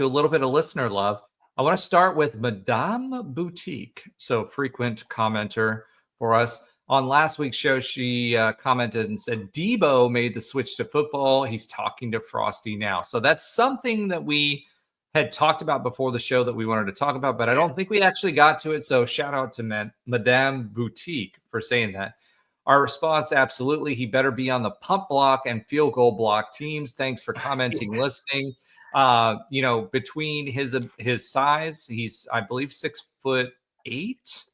little bit of listener love. I want to start with Madame Boutique, so frequent commenter for us. On last week's show, she commented and said, Debo made the switch to football. He's talking to Frosty now. So that's something that we had talked about before the show that we wanted to talk about, but I don't think we actually got to it. So shout out to Madame Boutique for saying that. Our response, absolutely. He better be on the pump block and field goal block teams. Thanks for commenting, listening. Between his size, he's, I believe, 6'8",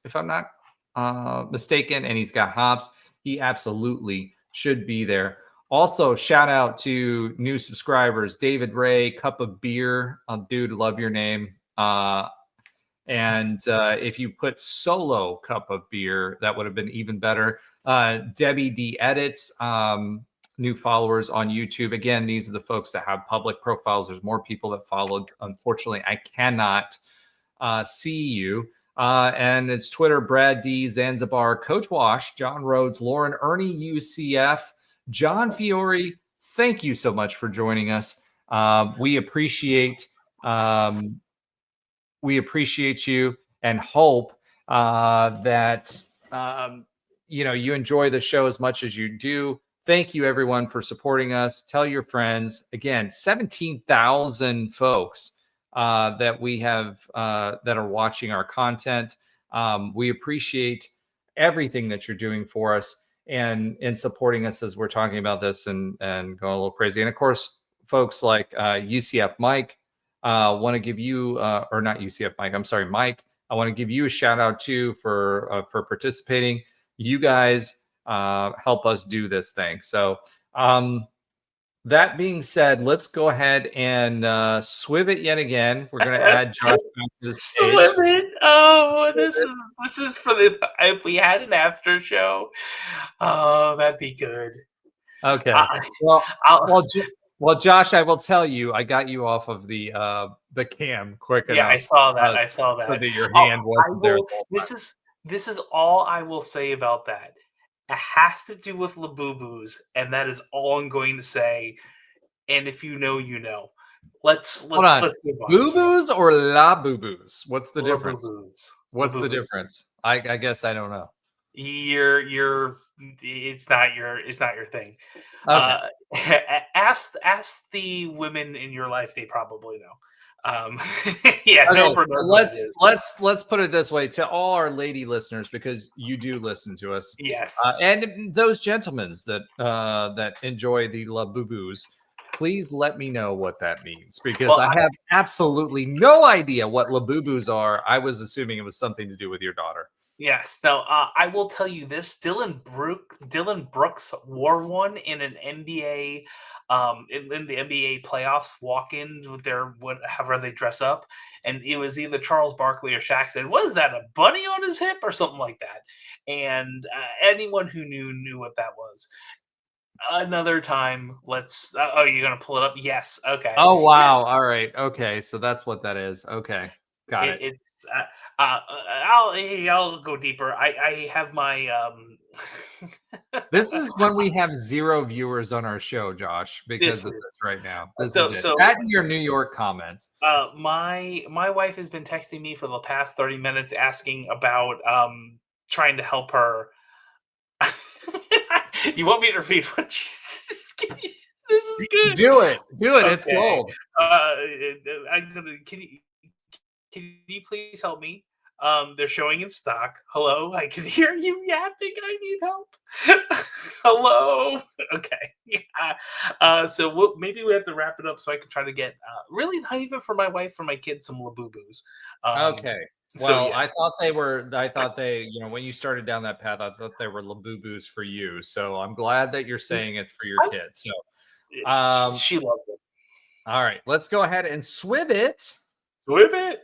if I'm not mistaken, and he's got hops. He absolutely should be there. Also, shout out to new subscribers, David Ray, Cup of Beer. Dude, love your name. And if you put solo Cup of Beer, that would have been even better. Debbie D Edits, new followers on YouTube. Again, these are the folks that have public profiles. There's more people that followed. Unfortunately, I cannot see you. And it's Twitter, Brad D, Zanzibar, Coach Wash, John Rhodes, Lauren, Ernie, UCF, John Fiore. Thank you so much for joining us. We appreciate you, and hope that you enjoy the show as much as you do. Thank you, everyone, for supporting us. Tell your friends. Again, 17,000 folks that we have that are watching our content. We appreciate everything that you're doing for us and supporting us as we're talking about this and going a little crazy. And of course, folks like UCF Mike, want to give you, or not UCF Mike, I'm sorry, Mike. I want to give you a shout out too for participating. You guys help us do this thing. So that being said, let's go ahead and swiv it yet again. We're going to add Josh back to the stage. Swiv it. Oh, this is for the, if we had an after show. Oh, that'd be good. Okay. Well, Josh, I will tell you, I got you off of the cam quick enough. Yeah, I saw that. So that your hand wasn't there. This is all I will say about that. It has to do with Labubus, and that is all I'm going to say. And if you know, you know. Let's hold on. Let's move on. Labubus or Labubus? What's the difference? What's Labubus. the difference? I guess I don't know. It's not your thing. Okay. Ask the women in your life; they probably know. Yeah. Okay, let's put it this way to all our lady listeners, because you do listen to us. Yes. And those gentlemen that enjoy the Labubus, please let me know what that means, because I have absolutely no idea what Labubus are. I was assuming it was something to do with your daughter. Yes. Now, I will tell you this: Dylan Brooks wore one in an NBA, in the NBA playoffs walk-ins with their however they dress up, and it was either Charles Barkley or Shaq said, "What is that? A bunny on his hip or something like that?" And anyone who knew what that was. Another time, let's. Oh, you're gonna pull it up? Yes. Okay. Oh, wow. Yes. All right. Okay. So that's what that is. Okay. Got it. It's I'll go deeper. I have my This is when we have 0 viewers on our show, Josh, because This of is- this right now. This so is it. so Add in your New York comments. my wife has been texting me for the past 30 minutes asking about trying to help her. You want me to read what she's this is good. Do it. Do it. It's Okay. gold. I'm gonna can you please help me? They're showing in stock. Hello, I can hear you yapping. I need help. Hello. Okay. Yeah. So maybe we have to wrap it up so I can try to get really not even for my wife, for my kids, some Labubus. Okay. Well, yeah. I thought they, when you started down that path, I thought they were Labubus for you. So I'm glad that you're saying it's for your kids. So, She loves it. all right, let's go ahead and swib it Whip it.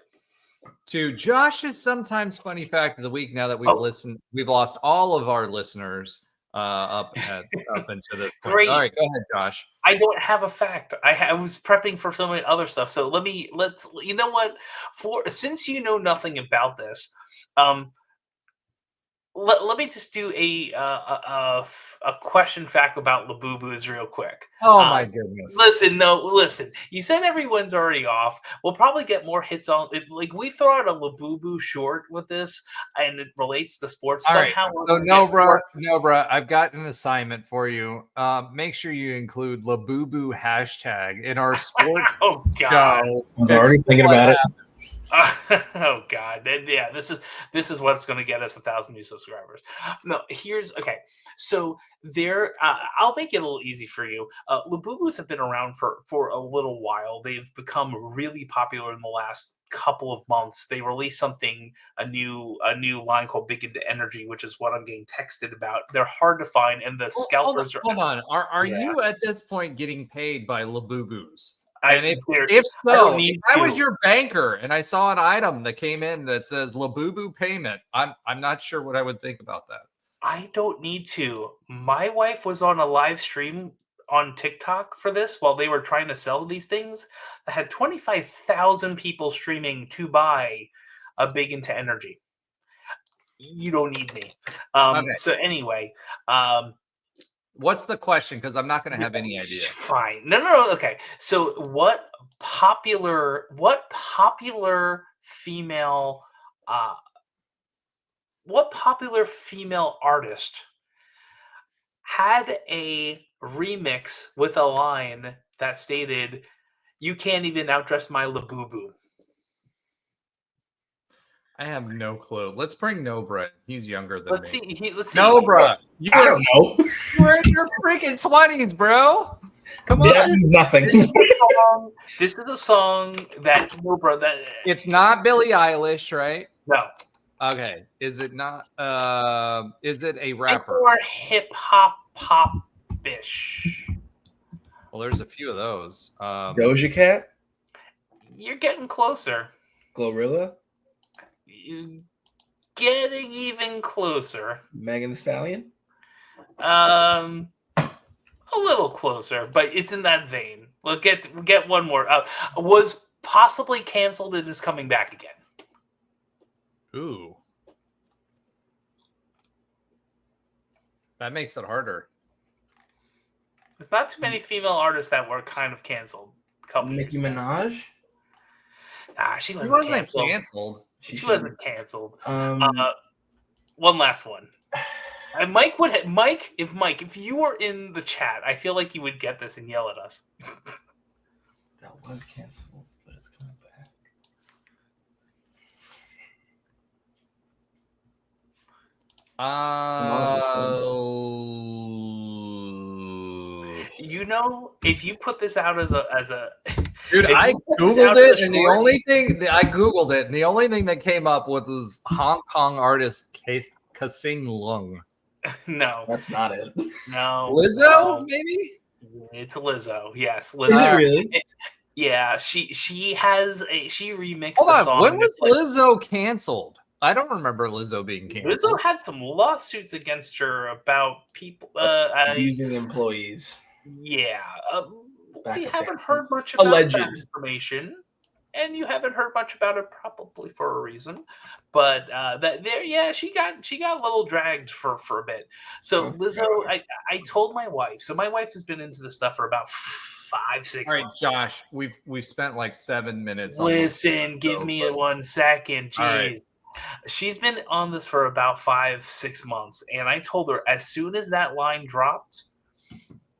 to Josh's sometimes funny fact of the week. Now that we've lost all of our listeners up into this point. Great. All right, go ahead, Josh. I don't have a fact. I was prepping for so many other stuff. So let's you know what? Since you know nothing about this, let me just do a question fact about Labubus real quick. Oh my goodness! Listen. You said everyone's already off. We'll probably get more hits on it. Like we throw out a Labubu short with this, and it relates to sports All somehow. Right. So no, bro. I've got an assignment for you. Make sure you include Labubu hashtag in our sports Oh God! show. I was already thinking about it. Oh God! Yeah, this is what's going to get us 1,000 new subscribers. No, okay. So there, I'll make it a little easy for you. Labubus have been around for a little while. They've become really popular in the last couple of months. They released a new line called Big Into Energy, which is what I'm getting texted about. They're hard to find, and the scalpers hold on. Are Yeah. you at this point getting paid by Labubus? And if so, if I was to. your banker and I saw an item that came in that says Labubu payment, I'm not sure what I would think about that. I don't need to. My wife was on a live stream on TikTok for this while they were trying to sell these things. That had 25,000 people streaming to buy a Big Into Energy. You don't need me. Okay. So anyway, what's the question? Because I'm not going to have any idea. Fine. No. Okay. So what popular female artist had a remix with a line that stated, "You can't even outdress my Labubu"? I have no clue. Let's bring Nobra in. He's younger than Let's me. see. Let's see. Nobra, I don't know. you're in your freaking 20s, bro. Come on. That means nothing. This is a song that Nobra that It's not Billie Eilish, right? no. Okay. Is it not? Is it a rapper? More hip hop pop-ish. Well, there's a few of those. Doja Cat, You're getting closer. Glorilla, You're getting even closer. Megan Thee Stallion. A little closer, but it's in that vein. We'll get one more. Was possibly canceled and is coming back again. Ooh. That makes it harder. There's not too many female artists that were kind of canceled. Nicki Minaj. Nah, she wasn't canceled. She wasn't canceled. Um, One last one. And if you were in the chat, I feel like you would get this and yell at us. That was canceled, but it's coming back. If you put this out as a Dude, If I you put this Googled out in it, the and the only thing that came up was Hong Kong artist Kasing Lung. No, That's not it. no, Lizzo, no. maybe? It's Lizzo. Yes, Is it Lizzo. really? Yeah, she remixed Hold the on, song. when was Lizzo canceled? I don't remember Lizzo being canceled. Lizzo had some lawsuits against her about people. Abusing employees. Yeah, Back we up haven't there. heard much about Alleged. that information, and you haven't heard much about it probably for a reason. But she got a little dragged for a bit. So Lizzo, I told my wife. So my wife has been into this stuff for about 5-6 All right, months. Josh, we've spent like 7 minutes. Listen, give me 1 second. Jeez. All right. She's been on this for about 5-6 months, and I told her as soon as that line dropped,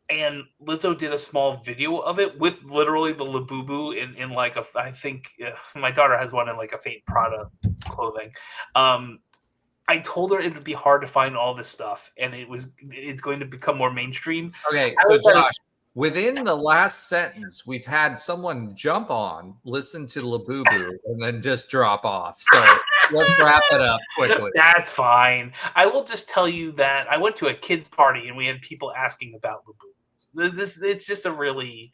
and Lizzo did a small video of it with literally the Labubu in like I think my daughter has one in like a Fate Prada clothing. I told her it would be hard to find all this stuff, and it's going to become more mainstream. Okay, so Josh, within the last sentence, we've had someone jump on, listen to Labubu, and then just drop off. So let's wrap it up quickly. That's fine. I will just tell you that I went to a kids' party and we had people asking about Labubu. It's just a really,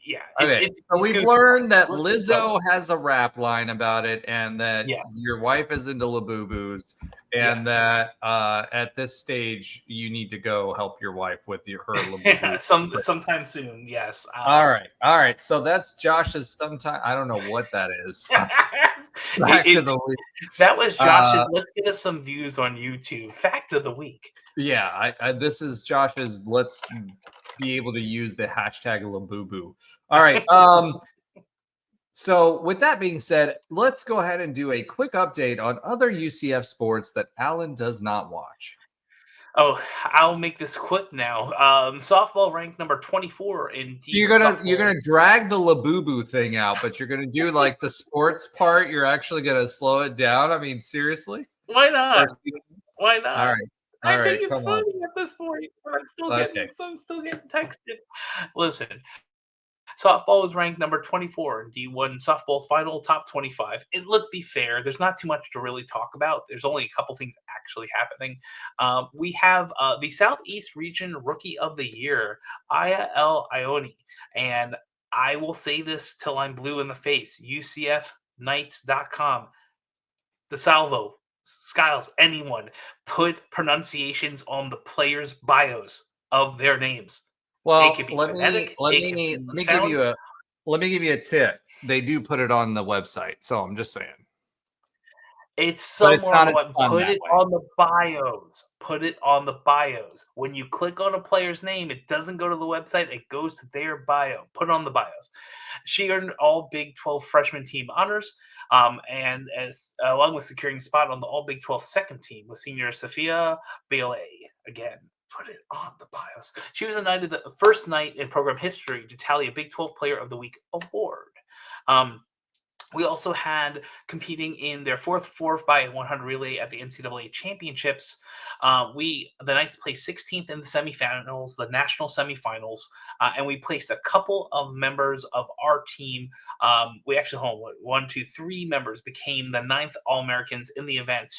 yeah. Okay, so we've learned that Lizzo has a rap line about it, and that your wife is into Labubus, and that at this stage you need to go help your wife with her Labubu. Sometime soon. Yes. All right. So that's Josh's sometime. I don't know what that is. Back to the week. That was Josh's. Let's get us some views on YouTube. Fact of the week. Yeah, this is Josh's. Let's be able to use the hashtag Labubu. All right. So with that being said, let's go ahead and do a quick update on other UCF sports that Alan does not watch. Oh, I'll make this quick now. Softball ranked number 24 in. You're gonna drag the Labubu thing out, but you're gonna do like the sports part. You're actually gonna slow it down. I mean, seriously? Why not? Why not? All right. I think it's funny at this point, but I'm still getting texted. Listen, softball was ranked number 24 in D1 softball's final top 25. And let's be fair, there's not too much to really talk about. There's only a couple things actually happening. We have the Southeast Region Rookie of the Year, Aya El Ioni. And I will say this till I'm blue in the face. ucfknights.com. The Salvo. Skiles, anyone, put pronunciations on the players' bios of their names. Well, it could be let me give you a tip. They do put it on the website, so I'm just saying. It's somewhere on the web. Put it on the bios. Put it on the bios. When you click on a player's name, it doesn't go to the website. It goes to their bio. Put it on the bios. She earned all Big 12 freshman team honors. And as along with securing a spot on the All Big 12 second team with senior Sophia Beli. Again, put it on the bios. She was anointed the first night in program history to tally a Big 12 Player of the Week award. We also had competing in their fourth 4x100 relay at the NCAA championships. The Knights placed 16th in the semifinals, the national semifinals, and we placed a couple of members of our team. We actually, 3 members became the 9th All-Americans in the event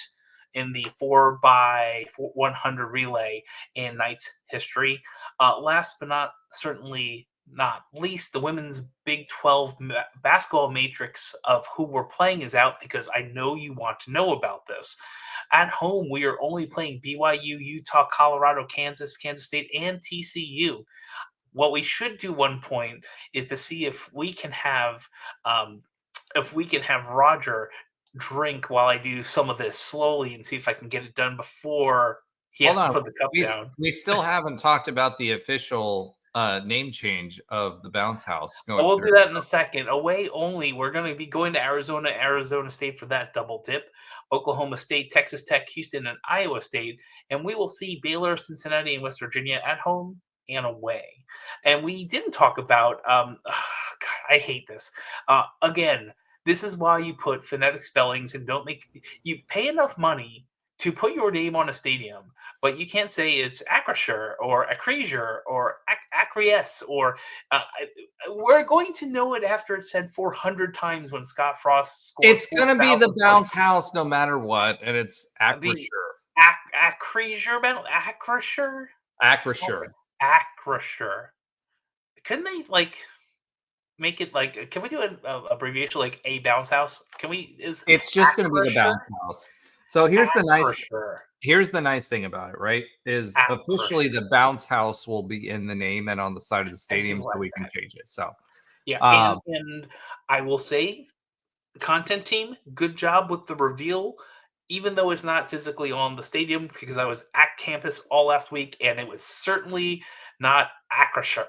in the 4x100 relay in Knights history. Last but not least, the women's Big 12 basketball matrix of who we're playing is out, because I know you want to know about this. At home, we are only playing BYU, Utah, Colorado, Kansas, Kansas State, and TCU. What we should do one point is to see if we can have Roger drink while I do some of this slowly and see if I can get it done before he has to put the cup down. We still haven't talked about the official name change of the bounce house. We'll do that in a second. Away only. We're going to be going to Arizona State for that double dip. Oklahoma State, Texas Tech, Houston, and Iowa State. And we will see Baylor, Cincinnati, and West Virginia at home and away. And we didn't talk about, God, I hate this. Again, this is why you put phonetic spellings and you pay enough money to put your name on a stadium, but you can't say it's ACRISURE or ACRISURE or acquiesce, or we're going to know it after it's said 400 times when Scottfrost scores. It's going to be the bounce house no matter what, and it's ACRISURE. ACRISURE? ACRISURE. Couldn't they make it can we do an abbreviation like a bounce house? Can we? It's just going to be the bounce house. So here's the nice thing about it, right? Is officially the bounce house will be in the name and on the side of the stadium, so we can change it. So yeah, and I will say, content team, good job with the reveal. Even though it's not physically on the stadium, because I was at campus all last week, and it was certainly not ACRISURE.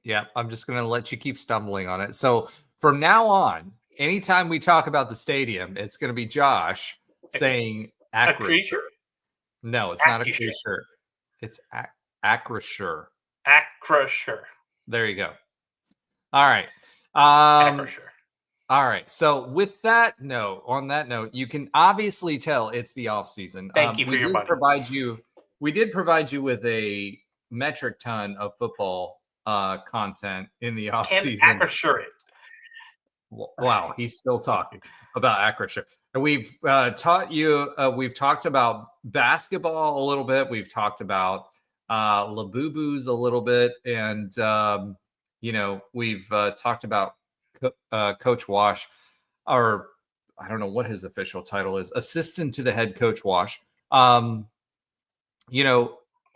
Yeah, I'm just going to let you keep stumbling on it. So from now on, anytime we talk about the stadium, it's going to be Josh saying ACRISURE. No, it's not ACRISURE. It's ACRISURE. ACRISURE. There you go. All right. ACRISURE. All right. So with that note, on that note, you can obviously tell it's the off season. Thank you for your money. We did provide you with a metric ton of football content in the off season. ACRISURE it. Wow, he's still talking about ACRISURE. And we've taught you. We've talked about basketball a little bit. We've talked about Labubus a little bit, and we've talked about Coach Wash, or I don't know what his official title is, assistant to the head coach Wash.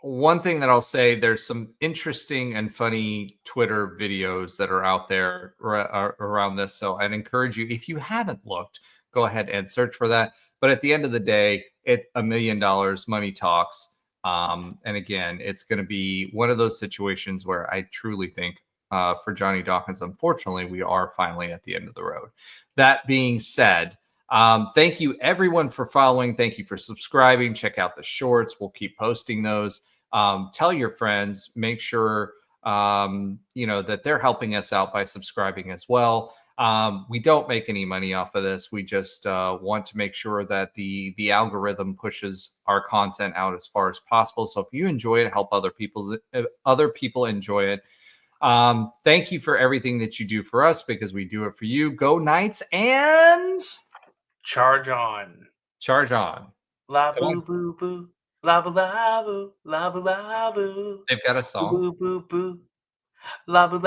One thing that I'll say, there's some interesting and funny Twitter videos that are out there around this. So I'd encourage you, if you haven't looked, go ahead and search for that. But at the end of the day, $1 million, money talks. And again, it's going to be one of those situations where I truly think for Johnny Dawkins, unfortunately, we are finally at the end of the road. That being said, thank you everyone for following. Thank you for subscribing. Check out the shorts. We'll keep posting those. Tell your friends, make sure, that they're helping us out by subscribing as well. We don't make any money off of this. We just want to make sure that the algorithm pushes our content out as far as possible. So if you enjoy it, help other people enjoy it. Thank you for everything that you do for us, because we do it for you. Go Knights and charge on. Labubu, labu, labu, labu. They've got a song. Labu.